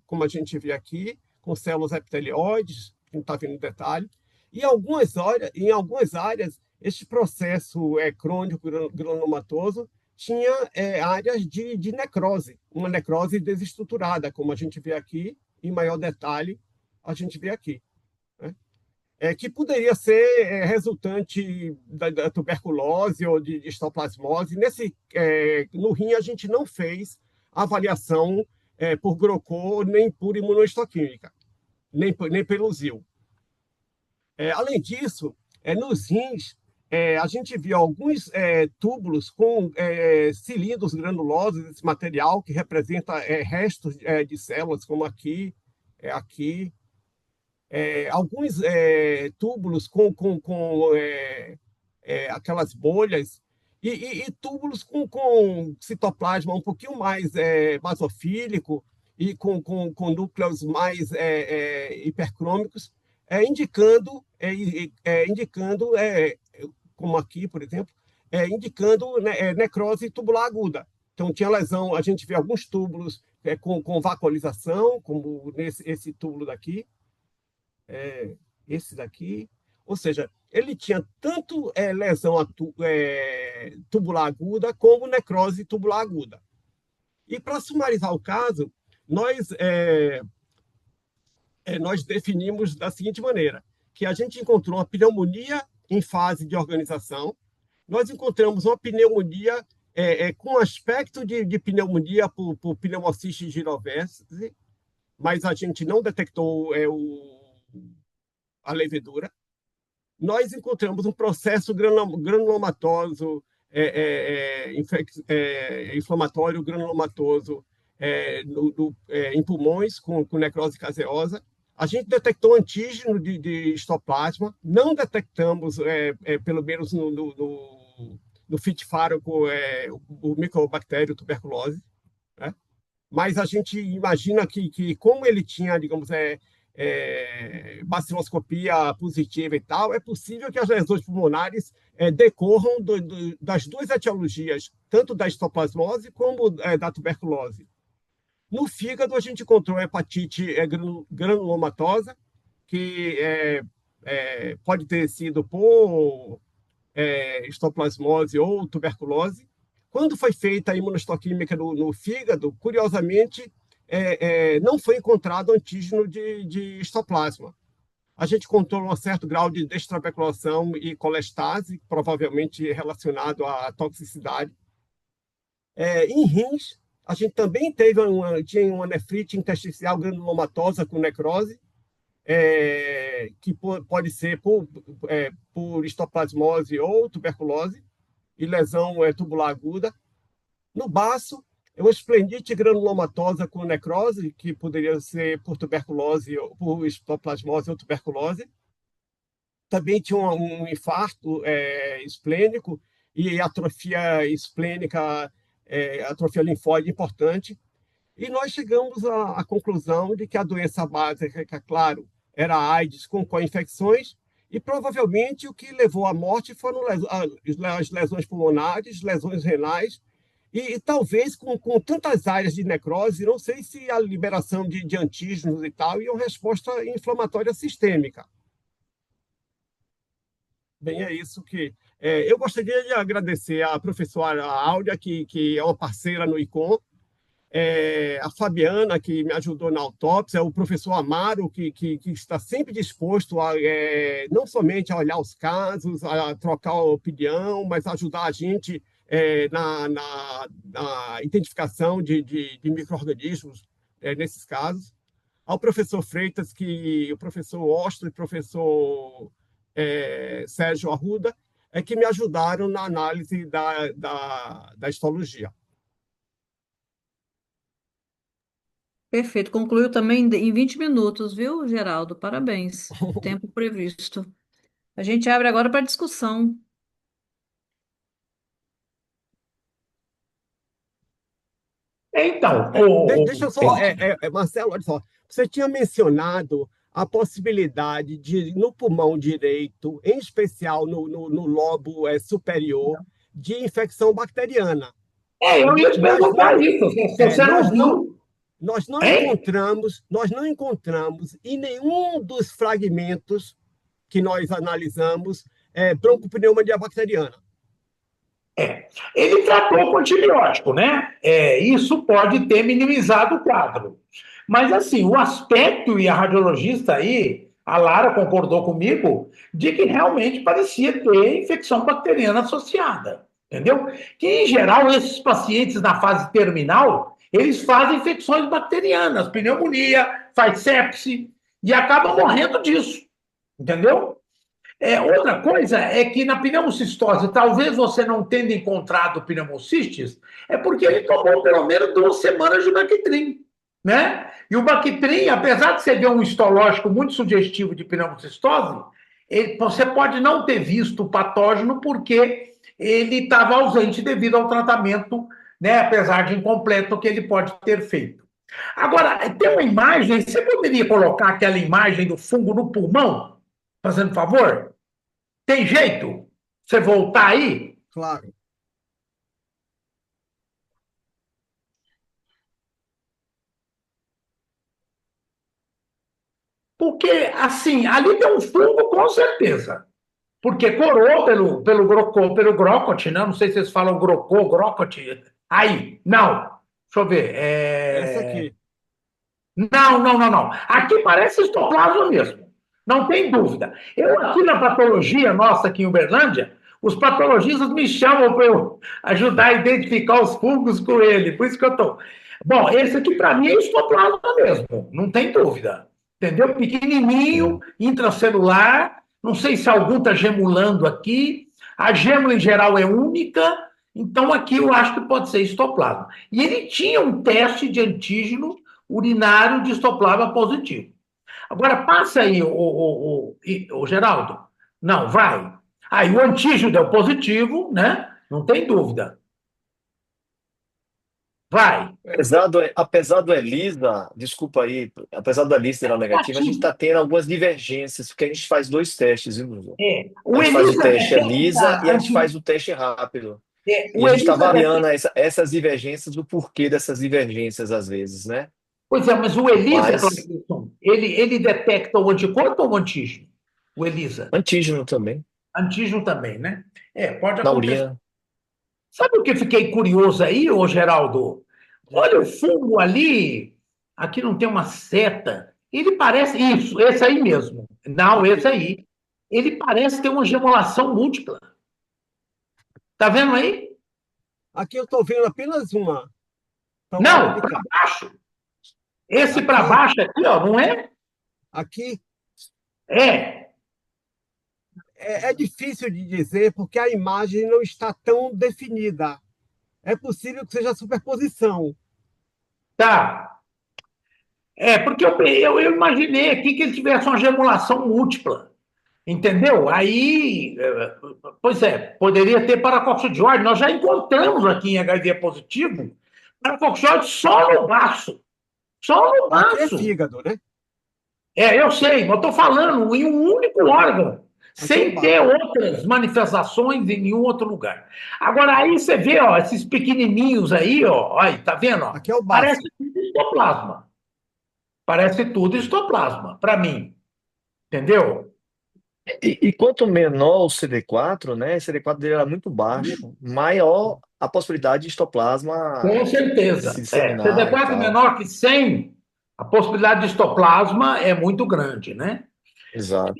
como a gente vê aqui, com células epitelióides, que não está vendo detalhe, e em algumas áreas, este processo crônico granulomatoso tinha áreas de necrose, uma necrose desestruturada, como a gente vê aqui, em maior detalhe, a gente vê aqui, né? Que poderia ser resultante da tuberculose ou de histoplasmose. No rim, a gente não fez avaliação por GROCO, nem por imunohistoquímica, nem pelo ZIL. Além disso, nos rins, a gente viu alguns túbulos com cilindros granulosos, esse material que representa restos de células, como aqui, aqui. Alguns túbulos com aquelas bolhas, e túbulos com citoplasma um pouquinho mais basofílico e com núcleos mais hipercrômicos, indicando, como aqui, por exemplo, indicando necrose tubular aguda. Então, tinha lesão, a gente vê alguns túbulos com vacuolização, como esse túbulo daqui, esse daqui. Ou seja, ele tinha tanto lesão tubular aguda como necrose tubular aguda. E, para sumarizar o caso, nós definimos da seguinte maneira, que a gente encontrou uma pneumonia em fase de organização, nós encontramos uma pneumonia com aspecto de pneumonia por pneumociste girovese, mas a gente não detectou a levedura. Nós encontramos um processo granulomatoso, inflamatório granulomatoso em pulmões com necrose caseosa. A gente detectou antígeno de histoplasma, não detectamos, pelo menos no fitifárico, o micobactério tuberculose, né? Mas a gente imagina que como ele tinha, digamos, baciloscopia positiva e tal, é possível que as lesões pulmonares decorram das duas etiologias, tanto da histoplasmose como da tuberculose. No fígado, a gente encontrou hepatite granulomatosa, que pode ter sido por histoplasmose ou tuberculose. Quando foi feita a imunohistoquímica no fígado, curiosamente, não foi encontrado antígeno de histoplasma. A gente encontrou um certo grau de destraveculação e colestase, provavelmente relacionado à toxicidade. Em rins, a gente também tinha uma nefrite intersticial granulomatosa com necrose, que pode ser por histoplasmose ou tuberculose, e lesão tubular aguda. No baço, uma esplendite granulomatosa com necrose, que poderia ser por tuberculose, por histoplasmose ou tuberculose. Também tinha um infarto esplênico e atrofia esplênica, atrofia linfóide importante. E nós chegamos à conclusão de que a doença básica, claro, era a AIDS com co-infecções, e provavelmente o que levou à morte foram as lesões pulmonares, lesões renais, e talvez com tantas áreas de necrose, não sei se a liberação de antígenos e tal, e uma resposta inflamatória sistêmica. Bem, é isso que... eu gostaria de agradecer à professora Áurea, que é uma parceira no ICOM, a Fabiana, que me ajudou na autópsia, o professor Amaro, que está sempre disposto a não somente a olhar os casos, a trocar a opinião, mas ajudar a gente na identificação de micro-organismos nesses casos. Ao professor Freitas, o professor Ostro e o professor Sérgio Arruda, que me ajudaram na análise da histologia. Perfeito. Concluiu também em 20 minutos, viu, Geraldo? Parabéns. Tempo previsto. A gente abre agora para discussão. Então, Deixa eu só, Marcelo, olha só. Você tinha mencionado a possibilidade de, no pulmão direito, em especial no lobo superior, de infecção bacteriana. eu ia te perguntar isso, se você não viu. Nós não encontramos em nenhum dos fragmentos que nós analisamos broncopneumonia bacteriana. Ele tratou com antibiótico, né? Isso pode ter minimizado o quadro. Mas, assim, o aspecto e a radiologista aí, a Lara concordou comigo, de que realmente parecia ter infecção bacteriana associada, entendeu? Que, em geral, esses pacientes na fase terminal, eles fazem infecções bacterianas, pneumonia, faz sepse, e acabam morrendo disso, entendeu? Outra coisa é que na pneumocistose, talvez você não tenha encontrado pneumocistes, é porque ele tomou pelo menos 2 semanas de Bactrim, né? E o Bactrim, apesar de você ver um histológico muito sugestivo de pneumocistose, você pode não ter visto o patógeno porque ele estava ausente devido ao tratamento, né? Apesar de incompleto que ele pode ter feito. Agora, tem uma imagem, você poderia colocar aquela imagem do fungo no pulmão, fazendo favor? Tem jeito? Você voltar aí? Claro. Porque, assim, ali tem um fungo com certeza. Porque corou pelo Grocott, né? Não sei se vocês falam Grocô, Grocott. Aí, não. Deixa eu ver. Essa aqui. Não, não, não, não. Aqui parece histoplasma mesmo. Não tem dúvida. Eu aqui na patologia nossa aqui em Uberlândia, os patologistas me chamam para eu ajudar a identificar os fungos com ele. Por isso que eu estou. Bom, esse aqui para mim é histoplasma mesmo, não tem dúvida. Entendeu? Pequenininho, intracelular. Não sei se algum está gemulando aqui. A gêmula em geral é única. Então aqui eu acho que pode ser histoplasma. E ele tinha um teste de antígeno urinário de histoplasma positivo. Agora, passa aí, o Geraldo. Não, vai. Aí o antígeno deu positivo, né? Não tem dúvida. Vai. Apesar do ELISA, desculpa aí, apesar do ELISA ser negativo, a gente está tendo algumas divergências, porque a gente faz dois testes, viu, Lúcio? A O gente faz o ELISA teste ELISA e a gente detecta. faz o teste rápido. E O a gente está ELISA variando detecta. essas divergências, o porquê dessas divergências às vezes, né? Pois é, mas o ELISA, Mas Claudilson, ele detecta o anticorpo ou o antígeno? O ELISA. antígeno também, Antígeno também, né? Pode na acontecer. urina. Sabe o que fiquei curioso aí, ô Geraldo? Olha o fungo ali. Aqui não tem uma seta. Ele parece. Isso, esse aí mesmo. Não, esse aí. Ele parece ter uma gemulação múltipla. Tá vendo aí? Aqui eu estou vendo apenas uma. Para o lado Não, de para cá. baixo. Esse para Aqui, baixo aqui, ó, não é? aqui É. é difícil de dizer porque a imagem não está tão definida. É possível que seja superposição. Tá. Porque eu imaginei aqui que ele tivesse uma gemulação múltipla. Entendeu? Aí, pois é, poderia ter paracoxidioide. Nós já encontramos aqui em HIV positivo paracoxidioide só no baço. Só no Aqui é baço. fígado, né? Eu sei, mas eu estou falando em um único órgão, Aqui é o sem ter baço. outras manifestações em nenhum outro lugar. Agora, aí você vê, ó, esses pequenininhos aí, ó, aí, tá vendo? Ó? Aqui é o Parece baço. tudo histoplasma. Parece tudo histoplasma, para mim. Entendeu? E quanto menor o CD4, né? O CD4 dele era muito baixo, maior a possibilidade de histoplasma Com se certeza. disseminar e CD4 tal. menor que 100, a possibilidade de histoplasma é muito grande, né? Exato.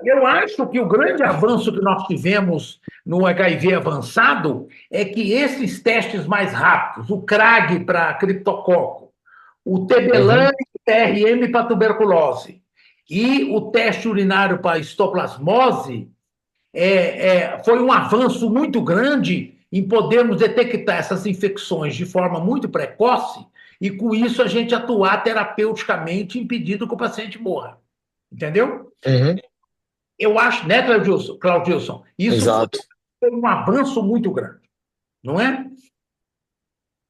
Eu acho que o grande avanço que nós tivemos no HIV avançado é que esses testes mais rápidos, o CRAG para criptococo, o Uhum. TBLAN e TRM para tuberculose e o teste urinário para histoplasmose, foi um avanço muito grande em podermos detectar essas infecções de forma muito precoce e, com isso, a gente atuar terapeuticamente impedindo que o paciente morra. Entendeu? Uhum. Eu acho, né, Claudilson? Isso Exato, foi um avanço muito grande, não é?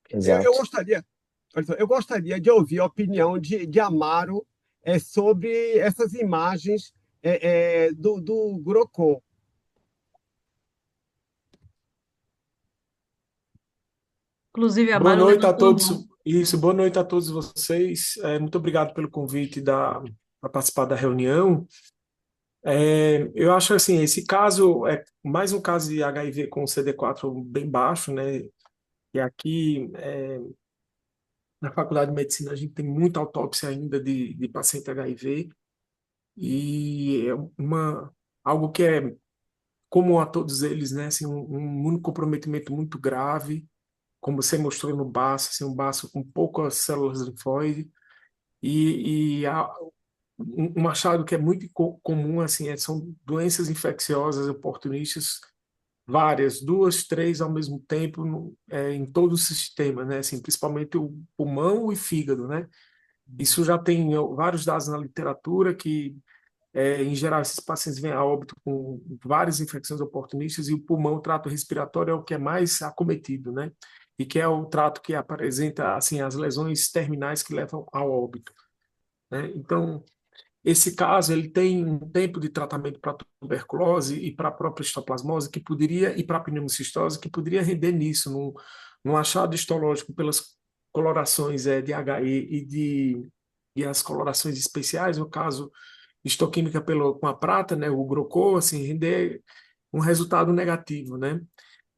Eu exato. gostaria, olha só, eu gostaria de ouvir a opinião de Amaro sobre essas imagens do Grocô. Inclusive, a Boa Mara noite a levantou a todos. mão. Isso, boa noite a todos vocês. Muito obrigado pelo convite para participar da reunião. Eu acho assim, esse caso é mais um caso de HIV com CD4 bem baixo, né? E aqui na Faculdade de Medicina a gente tem muita autópsia ainda de paciente HIV e é algo que é comum a todos eles, né? Assim, um imunocomprometimento muito grave. como você mostrou no baço, assim, um baço com poucas células linfóides, e um achado que é muito comum, assim, são doenças infecciosas oportunistas, várias, duas, três ao mesmo tempo, em todo o sistema, né? Assim, principalmente o pulmão e fígado, né? Isso já tem vários dados na literatura que, em geral, esses pacientes vêm a óbito com várias infecções oportunistas e o pulmão, o trato respiratório, é o que é mais acometido, né? E que é o trato que apresenta, assim, as lesões terminais que levam ao óbito, né? Então, esse caso, ele tem um tempo de tratamento para tuberculose e para a própria histoplasmose que poderia, e para a pneumocistose, que poderia render nisso, num achado histológico pelas colorações de HE e as colorações especiais, no caso, histoquímica com a prata, né, o Grocô, assim, render um resultado negativo, né?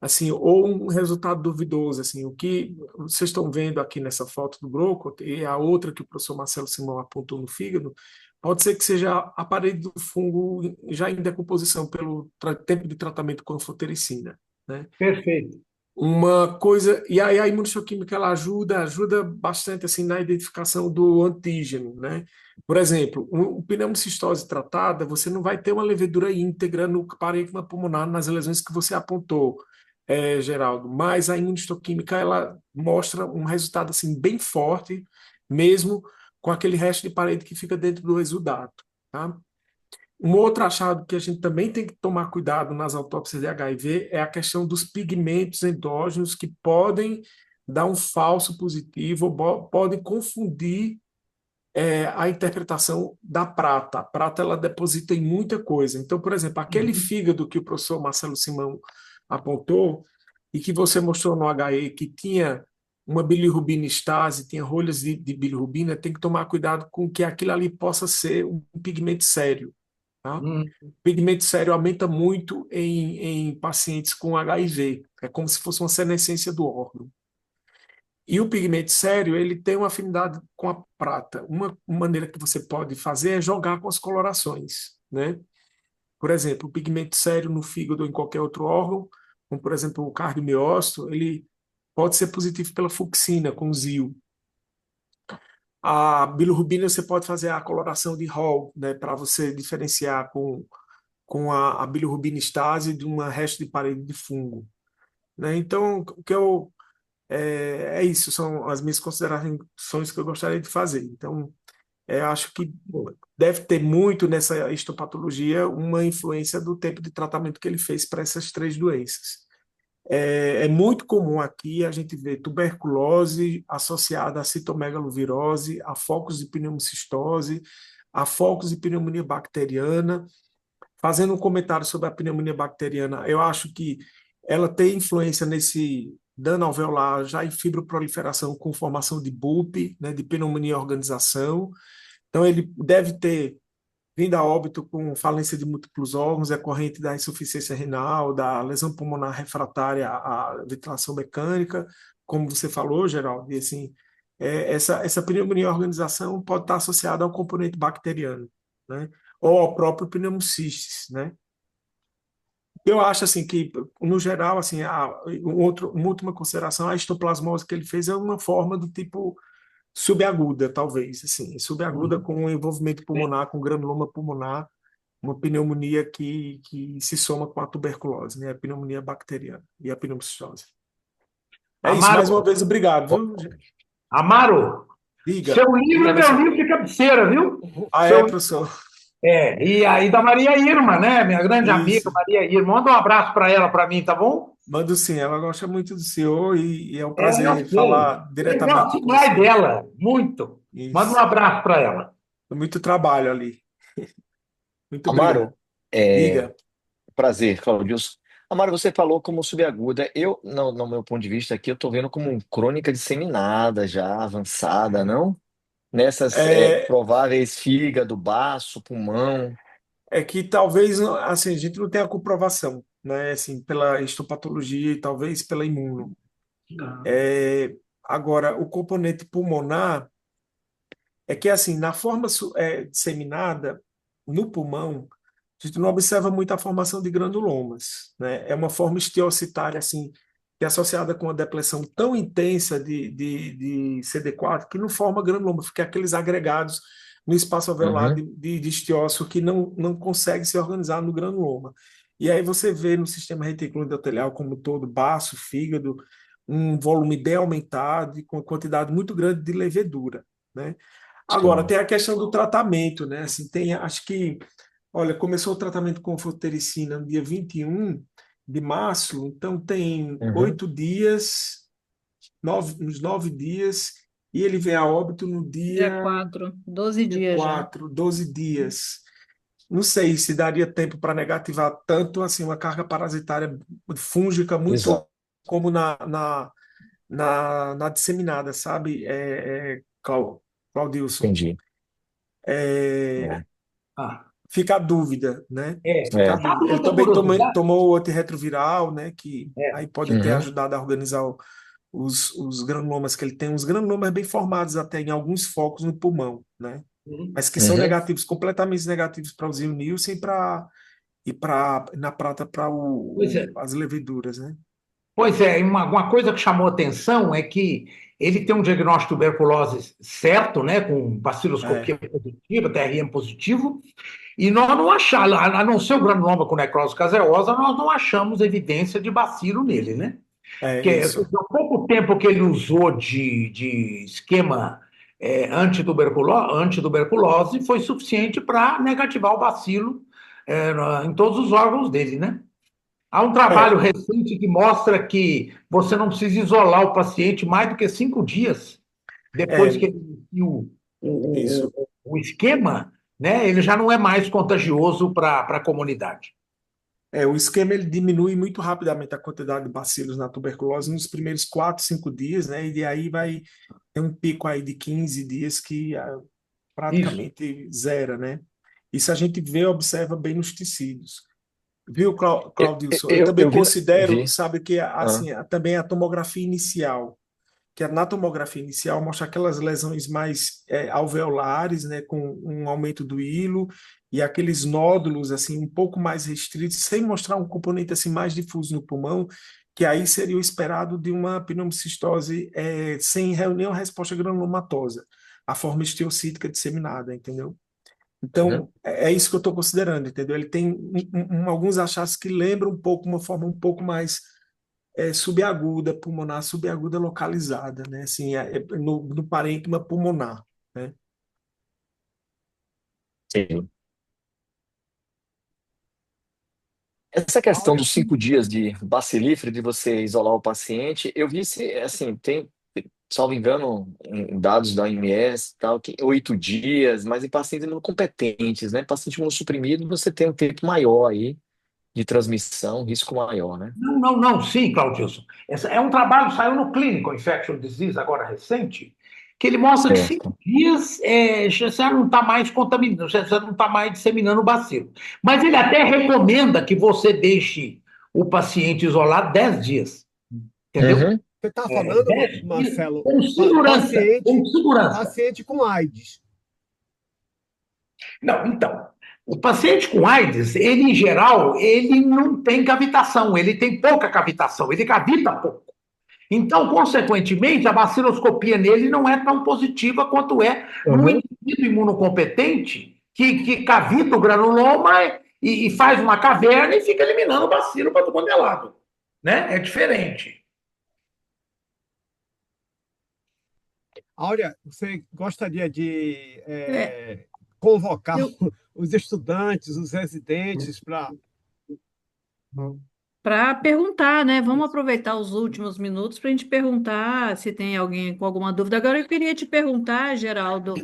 Assim, ou um resultado duvidoso, assim, o que vocês estão vendo aqui nessa foto do Broco e a outra que o professor Marcelo Simão apontou no fígado, pode ser que seja a parede do fungo já em decomposição pelo tempo de tratamento com anfotericina, né? Perfeito. Uma coisa, e aí a imunohistoquímica ela ajuda bastante assim na identificação do antígeno, né? Por exemplo, pneumocistose tratada, você não vai ter uma levedura íntegra no parênquima pulmonar nas lesões que você apontou, Geraldo, mas a imunohistoquímica ela mostra um resultado assim bem forte, mesmo com aquele resto de parede que fica dentro do exudato, tá? Um outro achado que a gente também tem que tomar cuidado nas autópsias de HIV é a questão dos pigmentos endógenos que podem dar um falso positivo, ou podem confundir a interpretação da prata. A prata ela deposita em muita coisa. Então, por exemplo, aquele fígado que o professor Marcelo Simão apontou e que você mostrou no HE que tinha uma bilirrubina estase, tinha rolhas de bilirrubina, tem que tomar cuidado com que aquilo ali possa ser um pigmento sério. Tá? Hum. O pigmento sério aumenta muito em pacientes com HIV. É como se fosse uma senescência do órgão. E o pigmento sério, ele tem uma afinidade com a prata. Uma maneira que você pode fazer é jogar com as colorações, né? Por exemplo, o pigmento sério no fígado ou em qualquer outro órgão, como por exemplo o cardiomiócito, ele pode ser positivo pela fucsina, com ZIL. A bilirrubina você pode fazer a coloração de Hall, né, para você diferenciar com a bilirrubina estase de uma resto de parede de fungo, né? Então, o que é isso, são as minhas considerações que eu gostaria de fazer. Então, acho que deve ter muito nessa histopatologia uma influência do tempo de tratamento que ele fez para essas três doenças. É muito comum aqui a gente ver tuberculose associada a citomegalovirose, a focos de pneumocistose, a focos de pneumonia bacteriana. Fazendo um comentário sobre a pneumonia bacteriana, eu acho que ela tem influência nesse dano alveolar já em fibroproliferação com formação de BUP, né, de pneumonia organização. Então, ele deve ter vindo a óbito com falência de múltiplos órgãos, decorrente da insuficiência renal, da lesão pulmonar refratária à ventilação mecânica, como você falou, Geraldo, e assim, essa pneumonia organização pode estar associada ao componente bacteriano, né? Ou ao próprio pneumocistis, né? Eu acho assim que, no geral, assim, uma última consideração, a histoplasmose que ele fez é uma forma do tipo subaguda, talvez, assim, subaguda com envolvimento pulmonar, com granuloma pulmonar, uma pneumonia que se soma com a tuberculose, né? A pneumonia bacteriana e a pneumocistose. É isso, mais uma Amaro, vez, obrigado, viu? Amaro, Diga. seu livro é meu professor. livro de cabeceira, viu? É, professor. E aí da Maria Irma, né? Minha grande amiga Isso. Maria Irma. Manda um abraço para ela, para mim, tá bom? Mando sim, ela gosta muito do senhor e é um Eu prazer sei. falar Eu diretamente gosto com mais você. dela, muito. Manda um Isso. abraço para ela. Muito trabalho ali. Muito obrigado. Amaro, é, Diga. prazer, Claudio. Amaro, você falou como subaguda. Eu, no meu ponto de vista aqui, eu estou vendo como crônica disseminada já, avançada, não? Nessas É, prováveis fígado, baço, pulmão. que talvez assim, a gente não tenha comprovação, né? Assim, pela histopatologia e talvez pela imuno. Agora, o componente pulmonar é que assim, na forma disseminada no pulmão, a gente não observa muito a formação de granulomas, né? É uma forma esteocitária assim que é associada com uma depressão tão intensa de CD4 que não forma granuloma, fica aqueles agregados no espaço alveolar Uhum. de estiócio que não consegue se organizar no granuloma. E aí você vê no sistema reticular endotelial como um todo, baço, fígado, um volume bem aumentado e com uma quantidade muito grande de levedura, né? Agora, Sim. tem a questão do tratamento, né? Assim, acho que, olha, começou o tratamento com anfotericina no dia 21 de março, então tem Uhum. 8 dias, uns 9 dias, e ele vem a óbito no Dia dia 4, 12 dias já. 4, 12 dias. Não sei se daria tempo para negativar tanto assim uma carga parasitária fúngica muito Exato. como na disseminada, sabe, Claudilson? Entendi. É, É. Ah, fica a dúvida, né? Fica a É. dúvida. sabe Ele outra também curiosidade? tomou o antirretroviral, né? Que É. aí pode ter Uhum. ajudado a organizar os granulomas que ele tem, uns granulomas bem formados até em alguns focos no pulmão, né? Uhum. Mas que são Uhum. negativos, completamente negativos para o Zilnilson e na prata para Pois é. as leveduras, né? Pois é, uma coisa que chamou atenção é que ele tem um diagnóstico de tuberculose certo, né, com É, baciloscopia positiva, TRM positivo, e nós não achamos, a não ser o granuloma com necrose caseosa, nós não achamos evidência de bacilo nele, né? é Porque isso. o pouco tempo que ele usou de esquema antituberculose foi suficiente para negativar o bacilo em todos os órgãos dele, né? Há um É, trabalho recente que mostra que você não precisa isolar o paciente mais do que 5 dias depois é que ele inicia isso. o esquema, né? Ele já não é mais contagioso para a comunidade. O esquema ele diminui muito rapidamente a quantidade de bacilos na tuberculose nos primeiros 4, 5 dias, né? E de aí vai ter um pico aí de 15 dias que Isso. praticamente zera, né? Isso a gente vê, observa bem nos tecidos. Viu, Eu, Claudilson? Eu eu, também eu vi, considero, vi. sabe, que Ah. assim, também a tomografia inicial, que na tomografia inicial mostra aquelas lesões mais alveolares, né, com um aumento do hilo e aqueles nódulos assim um pouco mais restritos, sem mostrar um componente assim mais difuso no pulmão, que aí seria o esperado de uma pneumocistose sem nenhuma resposta granulomatosa, a forma esteocítica disseminada, entendeu? Uhum. Então, é isso que eu estou considerando, entendeu? Ele tem alguns achados que lembram um pouco, uma forma um pouco mais subaguda, pulmonar, subaguda localizada, né? Assim, no parênquima pulmonar, né? Sim. Essa questão Olha, dos 5 dias de bacilífero, de você isolar o paciente, eu vi se, assim, tem, salvo engano, em dados da OMS, e tal, que 8 dias, mas em pacientes imunocompetentes, né? Paciente imunossuprimido, você tem um tempo maior aí de transmissão, risco maior, né? Não, não, não, sim, Claudilson. Esse é um trabalho, saiu no Clinical Infectious Disease, agora recente, que ele mostra que cinco Certo. dias você não está mais contaminando, você não está mais disseminando o bacilo. Mas ele até recomenda que você deixe o paciente isolado 10 dias, entendeu? Uhum. você está falando, 10 dias Marcelo, com segurança, com paciente, segurança. paciente com AIDS. Não, então, o paciente com AIDS, ele em geral, ele não tem cavitação, ele tem pouca cavitação, ele cavita pouco. Então, consequentemente, a baciloscopia nele não é tão positiva quanto é num Uhum. indivíduo imunocompetente que cavita o granuloma e faz uma caverna e fica eliminando o bacilo para todo é lado. Né? É diferente. Áurea, você gostaria de É, convocar eu, os estudantes, os residentes para. para perguntar, né? Vamos aproveitar os últimos minutos para a gente perguntar se tem alguém com alguma dúvida. Agora eu queria te perguntar, Geraldo,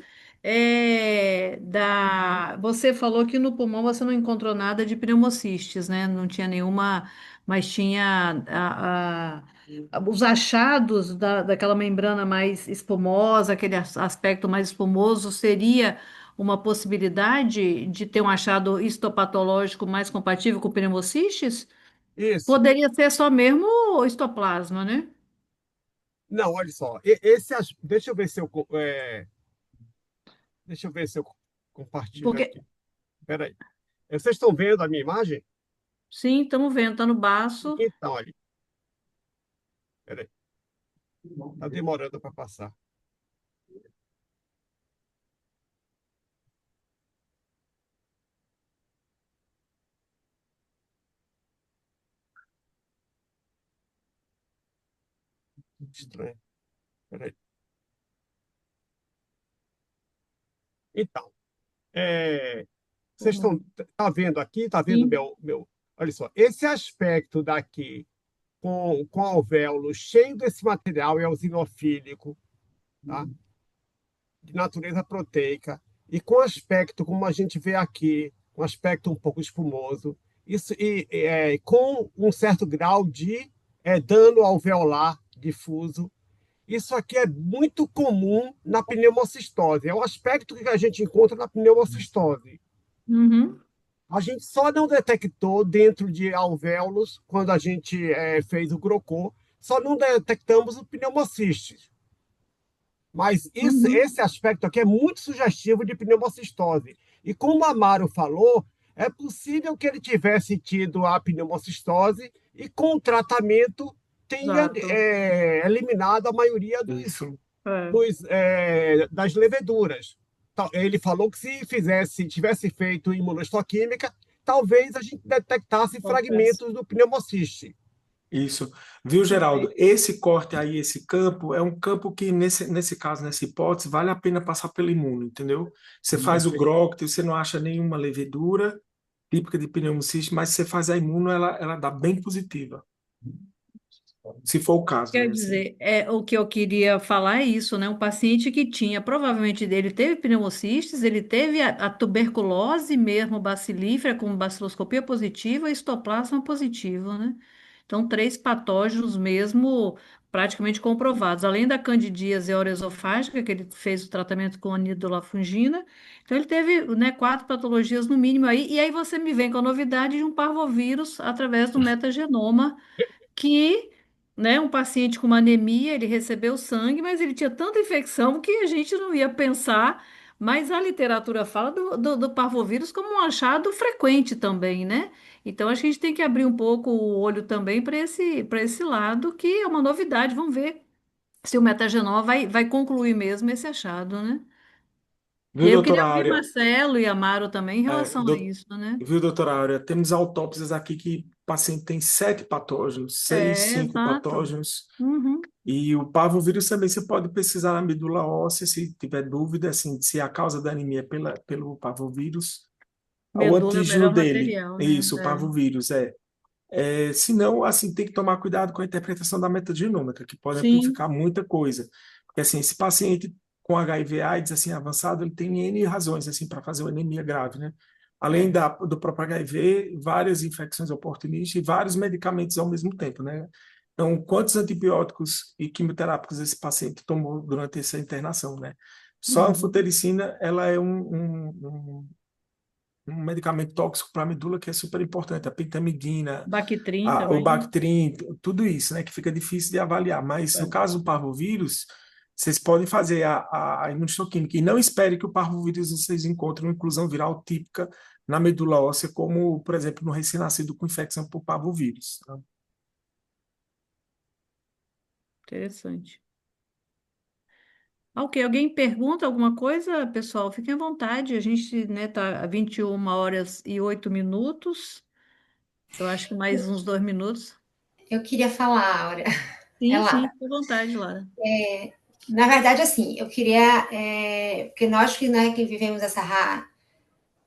você falou que no pulmão você não encontrou nada de pneumocistes, né? Não tinha nenhuma, mas tinha os achados daquela membrana mais espumosa, aquele aspecto mais espumoso, seria uma possibilidade de ter um achado histopatológico mais compatível com pneumocistes? Isso. Poderia ser só mesmo o histoplasma, né? Não, olha só. Deixa eu ver se deixa eu ver se eu compartilho Porque, aqui. Espera aí. Vocês estão vendo a minha imagem? sim, estamos vendo, está no baço. Então, olha. Peraí, tá demorando para passar. Estranho. Peraí. Então, vocês estão tá vendo aqui, tá vendo Sim. olha só, esse aspecto daqui com alvéolo cheio desse material eosinofílico, tá? De natureza proteica, e com aspecto, como a gente vê aqui, um aspecto um pouco espumoso, isso com um certo grau de dano alveolar difuso. Isso aqui é muito comum na pneumocistose. É o aspecto que a gente encontra na pneumocistose. Uhum. A gente só não detectou dentro de alvéolos, quando a gente fez o GROCO, só não detectamos o pneumocistis. Mas Uhum. esse aspecto aqui é muito sugestivo de pneumocistose. E como o Amaro falou, é possível que ele tivesse tido a pneumocistose e, com o tratamento, tenha Exato. eliminado a maioria Isso. É. das leveduras. Ele falou que se tivesse feito imunohistoquímica, talvez a gente detectasse Acontece. fragmentos do pneumociste. Isso. Viu, Geraldo? Perfeito. Esse corte aí, esse campo, é um campo que, nesse caso, nessa hipótese, vale a pena passar pelo imuno, entendeu? Você faz o Perfeito. GROCT, você não acha nenhuma levedura típica de pneumociste, mas você faz a imuno, ela dá bem positiva, se for o caso, Quer né? Assim, dizer, o que eu queria falar é isso, né? Um paciente que tinha, provavelmente ele teve pneumocistes, ele teve a tuberculose mesmo bacilífera com baciloscopia positiva e histoplasma positivo, né? Então, três patógenos mesmo praticamente comprovados, além da candidíase oroesofágica, que ele fez o tratamento com anídula fungina. Então, ele teve, né, quatro patologias no mínimo aí, e aí você me vem com a novidade de um parvovírus através do metagenoma que, né, um paciente com uma anemia, ele recebeu sangue, mas ele tinha tanta infecção que a gente não ia pensar, mas a literatura fala do parvovírus como um achado frequente também, né? Então acho que a gente tem que abrir um pouco o olho também para esse lado, que é uma novidade. Vamos ver se o metagenoma vai concluir mesmo esse achado, né? E viu, aí eu doutora queria ouvir Áurea? Marcelo e Amaro também em É, relação a isso, né? viu, doutora Áurea? Temos autópsias aqui que o paciente tem 7 patógenos, seis, É, 5 exato. patógenos. Uhum. E o parvovírus também você pode pesquisar na medula óssea, se tiver dúvida, assim, se a causa da anemia é pelo parvovírus. O Medula é o antígeno melhor dele, material, é né? isso, o parvovírus, é. Se não, assim, tem que tomar cuidado com a interpretação da metagenômica, que pode Sim. amplificar muita coisa. Porque, assim, esse paciente com HIV/AIDS, assim, avançado, ele tem N razões, assim, para fazer uma anemia grave, né? Além É. do próprio HIV, várias infecções oportunistas e vários medicamentos ao mesmo tempo, né? Então, quantos antibióticos e quimioterápicos esse paciente tomou durante essa internação, né? Só a Uhum. anfotericina, ela é um medicamento tóxico para a medula que é super importante, a pentamidina, Bactrim o também. Bactrim, tudo isso, né, que fica difícil de avaliar. Mas no É. caso do parvovírus, vocês podem fazer a imunistoquímica e não espere que o parvovírus vocês encontrem uma inclusão viral típica na medula óssea, como, por exemplo, no recém-nascido com infecção por parvovírus. Tá? Interessante. Ok, alguém pergunta alguma coisa, pessoal? Fiquem à vontade. A gente, né, tá a 21 horas e 8 minutos. Eu acho que mais uns 2 minutos. Eu queria falar, Áurea. É Sim, sim, Lara. fique à vontade, Lara. Na verdade, assim, eu queria, porque nós que, né, que vivemos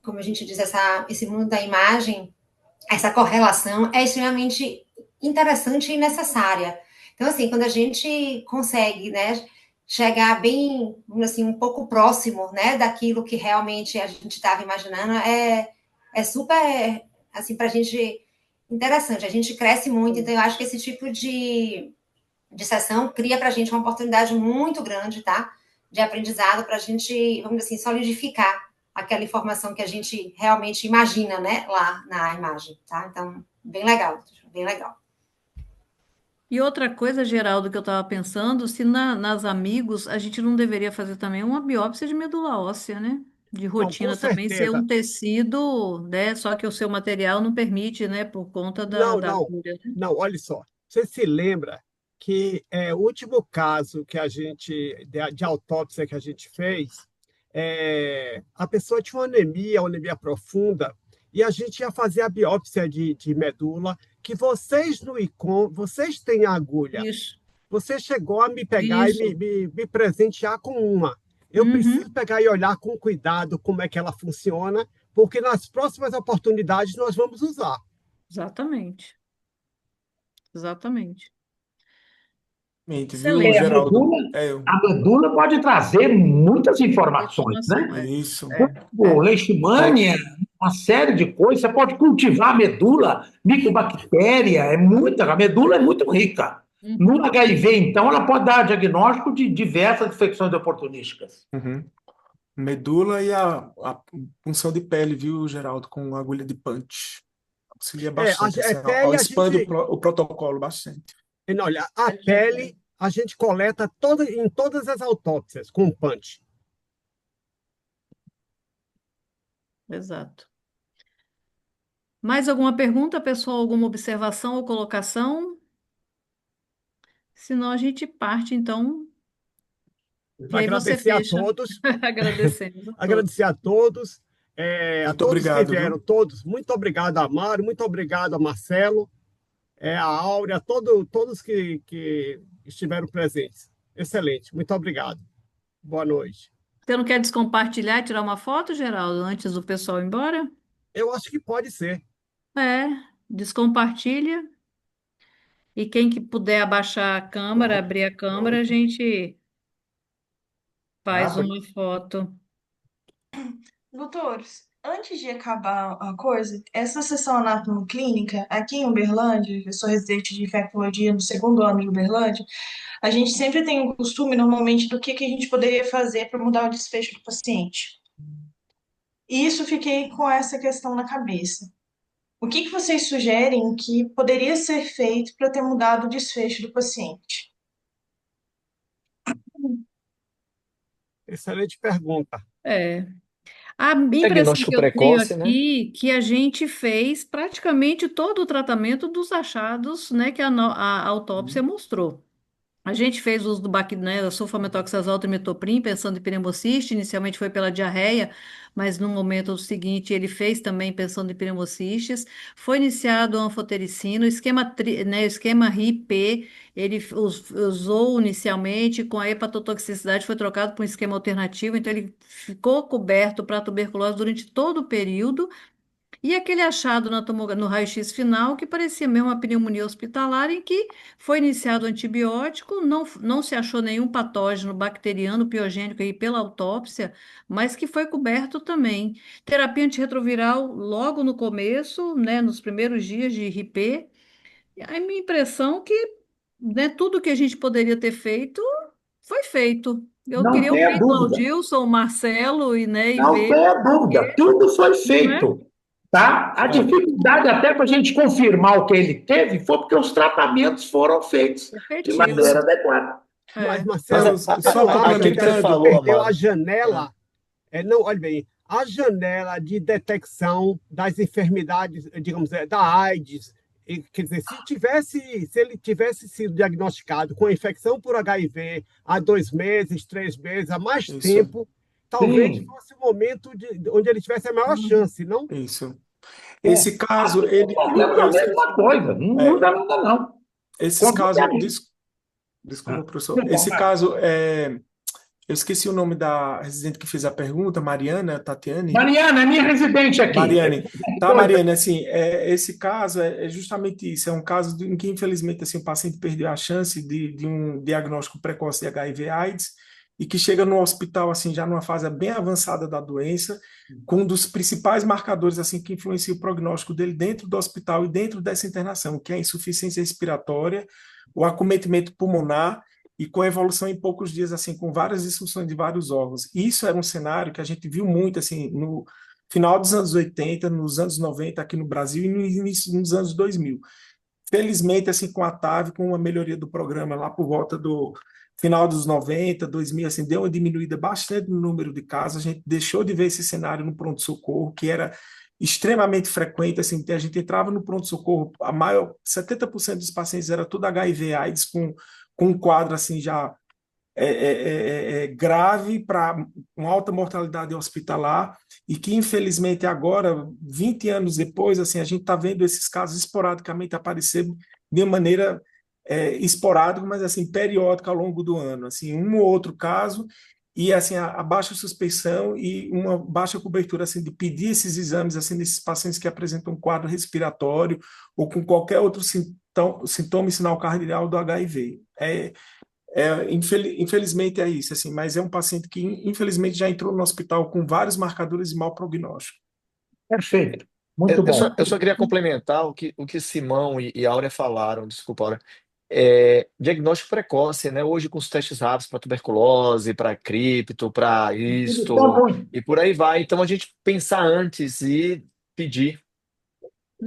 como a gente diz, esse mundo da imagem, essa correlação é extremamente interessante e necessária. Então, assim, quando a gente consegue, né, chegar bem, assim, um pouco próximo, né, daquilo que realmente a gente estava imaginando, é super, assim, para a gente interessante. A gente cresce muito, então eu acho que esse tipo de sessão cria para a gente uma oportunidade muito grande, tá? De aprendizado para a gente, vamos dizer assim, solidificar aquela informação que a gente realmente imagina, né? Lá na imagem, tá? Então, bem legal, bem legal. E outra coisa, Geraldo, que eu estava pensando, se nas amigos a gente não deveria fazer também uma biópsia de medula óssea, né? De Não, com rotina também, ser certeza. um tecido, né? Só que o seu material não permite, né? Por conta Não, da não, agulha, né? não, olha só. Você se lembra que o último caso que de autópsia que a gente fez, a pessoa tinha uma anemia profunda, e a gente ia fazer a biópsia de medula, que vocês no ICOM, vocês têm a agulha. Isso, Você chegou a me pegar e isso. me presentear com uma. Eu preciso pegar e olhar com cuidado como é que ela funciona, porque nas próximas oportunidades nós vamos usar. Exatamente. Exatamente. Viu, Excelente. A Geraldo? medula, a medula pode trazer muitas informações, Informação, né? Isso. O leishmania, uma série de coisas. Você pode cultivar a medula, micobactéria, a medula é muito rica. No HIV, então, ela pode dar diagnóstico de diversas infecções oportunísticas. Uhum. Medula e a punção de pele, viu, Geraldo, com agulha de punch. Auxilia bastante, assim, Pele, expande o protocolo bastante. olha, a pele a gente coleta em todas as autópsias com punch. Exato. Mais alguma pergunta, pessoal? Alguma observação ou colocação? Senão a gente parte, então, e aí você Agradecer a fecha. todos, Agradecemos a todos. agradecer a todos, a Muito todos que obrigado, vieram, viu? todos. Muito obrigado, Amaro, muito obrigado a Marcelo, a Áurea, todos que estiveram presentes. Excelente, muito obrigado. Boa noite. Você não quer descompartilhar e tirar uma foto, Geraldo, antes do pessoal ir embora? Eu acho que pode ser. Descompartilha. E quem que puder abaixar a câmera, abrir a câmera, a gente faz uma foto. Doutores, antes de acabar a coisa, essa sessão anatomoclínica, aqui em Uberlândia, eu sou residente de infectologia no segundo ano de Uberlândia, a gente sempre tem um costume, normalmente, do que a gente poderia fazer para mudar o desfecho do paciente. E isso fiquei com essa questão na cabeça. O que vocês sugerem que poderia ser feito para ter mudado o desfecho do paciente? Excelente pergunta. A impressão Diagnóstico que eu tenho precoce, né? aqui, que a gente fez praticamente todo o tratamento dos achados, né, que a autópsia mostrou. A gente fez uso do né, da sulfametoxazol trimetoprim, pensando em pneumociste. Inicialmente foi pela diarreia, mas no momento seguinte ele fez também pensando em pneumocistes. Foi iniciado o anfotericina, o esquema RIP, ele usou inicialmente com a hepatotoxicidade, foi trocado por um esquema alternativo, então ele ficou coberto para tuberculose durante todo o período. E aquele achado no raio-x final, que parecia mesmo uma pneumonia hospitalar, em que foi iniciado o antibiótico, não se achou nenhum patógeno bacteriano piogênico aí pela autópsia, mas que foi coberto também. Terapia antirretroviral logo no começo, né, nos primeiros dias de RIP. E a minha impressão é que, né, tudo que a gente poderia ter feito, foi feito. Eu Não queria tenha ouvir dúvida. Claudilson, Marcelo e Não ver, tenha dúvida. Tudo foi não é? feito. Tá? A dificuldade até para a gente confirmar o que ele teve foi porque os tratamentos foram feitos de Perfeitinho. maneira adequada. Mas, Marcelo, Mas, eu só acho aquilo que você que falou, perdeu a Amaro. janela. Não, olha bem, a janela de detecção das enfermidades, digamos, da AIDS, quer dizer, se ele tivesse sido diagnosticado com infecção por HIV há 2 meses, 3 meses, há mais Isso. tempo, talvez Sim. fosse o momento onde ele tivesse a maior chance, não? Isso. Esse caso, ele... É a mesma coisa, não muda nada, não. Esses casos... Completamente. Desculpa, professor. Esse caso, eu esqueci o nome da residente que fez a pergunta, Mariana, Tatiane? Mariana, é minha residente aqui. Mariane. Tá, Mariane, assim, esse caso é justamente isso, é um caso em que, infelizmente, assim, o paciente perdeu a chance de um diagnóstico precoce de HIV/AIDS e que chega no hospital, assim, já numa fase bem avançada da doença, com um dos principais marcadores, assim, que influencia o prognóstico dele dentro do hospital e dentro dessa internação, que é a insuficiência respiratória, o acometimento pulmonar e com evolução em poucos dias, assim, com várias disfunções de vários órgãos. Isso era um cenário que a gente viu muito, assim, no final dos anos 80, nos anos 90 aqui no Brasil e no início dos anos 2000. Felizmente, assim, com a TAV, com uma melhoria do programa lá por volta do final dos 90, 2000, assim, deu uma diminuída bastante no número de casos, a gente deixou de ver esse cenário no pronto-socorro, que era extremamente frequente, assim, a gente entrava no pronto-socorro, 70% dos pacientes era tudo HIV AIDS com um quadro assim já grave para uma alta mortalidade hospitalar e que infelizmente agora, 20 anos depois, assim, a gente está vendo esses casos esporadicamente aparecer de maneira esporádica, mas assim periódica ao longo do ano, assim, um ou outro caso e assim a baixa suspeição e uma baixa cobertura assim de pedir esses exames assim nesses pacientes que apresentam um quadro respiratório ou com qualquer outro sintoma e sinal cardial do HIV. Infelizmente é isso, assim, mas é um paciente que infelizmente já entrou no hospital com vários marcadores de mau prognóstico. Perfeito. Muito Eu bom. só, eu só queria complementar o que Simão e Áurea falaram, desculpa, Áurea. Diagnóstico precoce, né? Hoje com os testes rápidos para tuberculose, para cripto, para Está isto muito. e por aí vai. Então a gente pensar antes e pedir.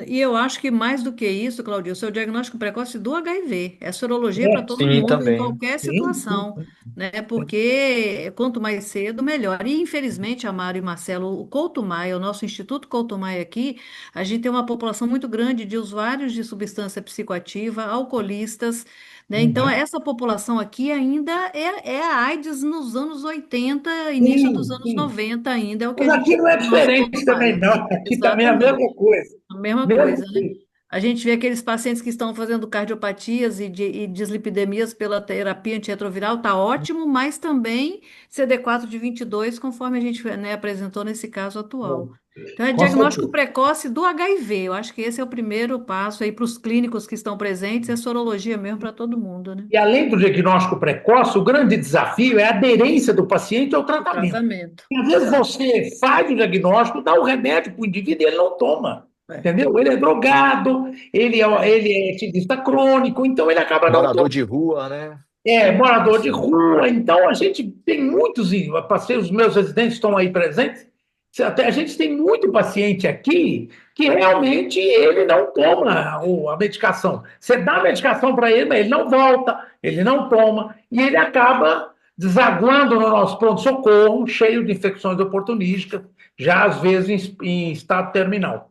E eu acho que mais do que isso, Claudio, o seu diagnóstico precoce do HIV. É sorologia para todo Sim, mundo, em também. qualquer Sim, sim, situação, né? Porque quanto mais cedo, melhor. E, infelizmente, Amaro e Marcelo, o Couto Maia, o nosso Instituto Couto Maia aqui, a gente tem uma população muito grande de usuários de substância psicoativa, alcoolistas, né? Então, essa população aqui ainda é a AIDS nos anos 80, início dos sim, anos sim. 90 ainda, é o que Mas a aqui gente não é vê no nosso Couto diferente também, Maia. não. Aqui também é a mesma Exatamente. coisa. A mesma Mesmo coisa, né? coisa. A gente vê aqueles pacientes que estão fazendo cardiopatias e dislipidemias pela terapia antirretroviral, tá ótimo, mas também CD4 de 22, conforme a gente, né, apresentou nesse caso atual. Então, é Com diagnóstico certeza. precoce do HIV. Eu acho que esse é o primeiro passo aí para os clínicos que estão presentes, é sorologia mesmo para todo mundo, né? E além do diagnóstico precoce, o grande desafio é a aderência do paciente ao O tratamento. tratamento. E às vezes Exato. você faz o diagnóstico, dá o remédio para o indivíduo e ele não toma. É, Entendeu? Ele é drogado, é. ele é ativista crônico, então ele acaba não Morador tomando. de rua, né? É, morador de rua. Então a gente tem muitos, passei, os meus residentes estão aí presentes. Até a gente tem muito paciente aqui que realmente ele não toma a medicação. Você dá a medicação para ele, mas ele não volta, ele não toma, e ele acaba desaguando no nosso pronto-socorro, cheio de infecções oportunísticas, já às vezes em estado terminal.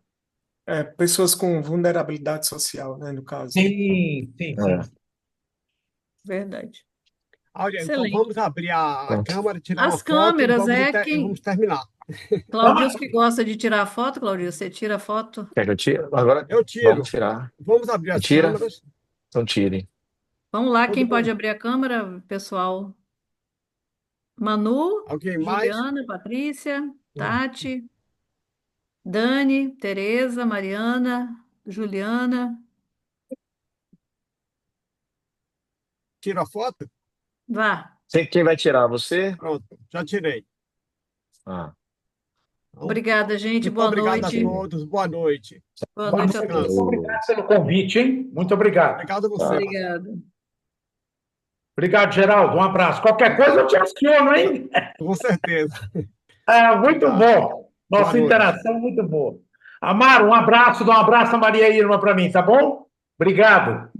Pessoas com vulnerabilidade social, né, no caso. Sim, sim, sim. Verdade. Áurea, então Excelente. vamos abrir a Pronto. câmera, tirar uma As foto e câmeras vamos, é e quem. vamos terminar. Claudius que gosta de tirar foto, Claudius, você tira foto? Quer que eu tire? Agora Eu vamos tiro. tirar. Vamos abrir Você as tira? câmeras. Então tire. Vamos lá, Todo quem pode mundo. abrir a câmera, pessoal? Manu, Alguém mais? Juliana, Patrícia, Tati, Dani, Tereza, Mariana, Juliana. Tira a foto? Vá. Quem vai tirar? Você? Pronto, já tirei. Ah, Então, Obrigada, gente. muito Boa obrigado a noite. tire. todos. Boa noite. Boa Bom noite a Muito todos. descanso. obrigado pelo convite, hein? Muito obrigado. Obrigado a você, Marcelo. Obrigada. Obrigado, Geraldo. Um abraço. Qualquer coisa eu te aciono, hein? Com certeza. Muito Obrigado. bom. Boa Nossa noite. interação muito boa. Amaro, um abraço, dá um abraço a Maria Irma para mim, tá bom? Obrigado.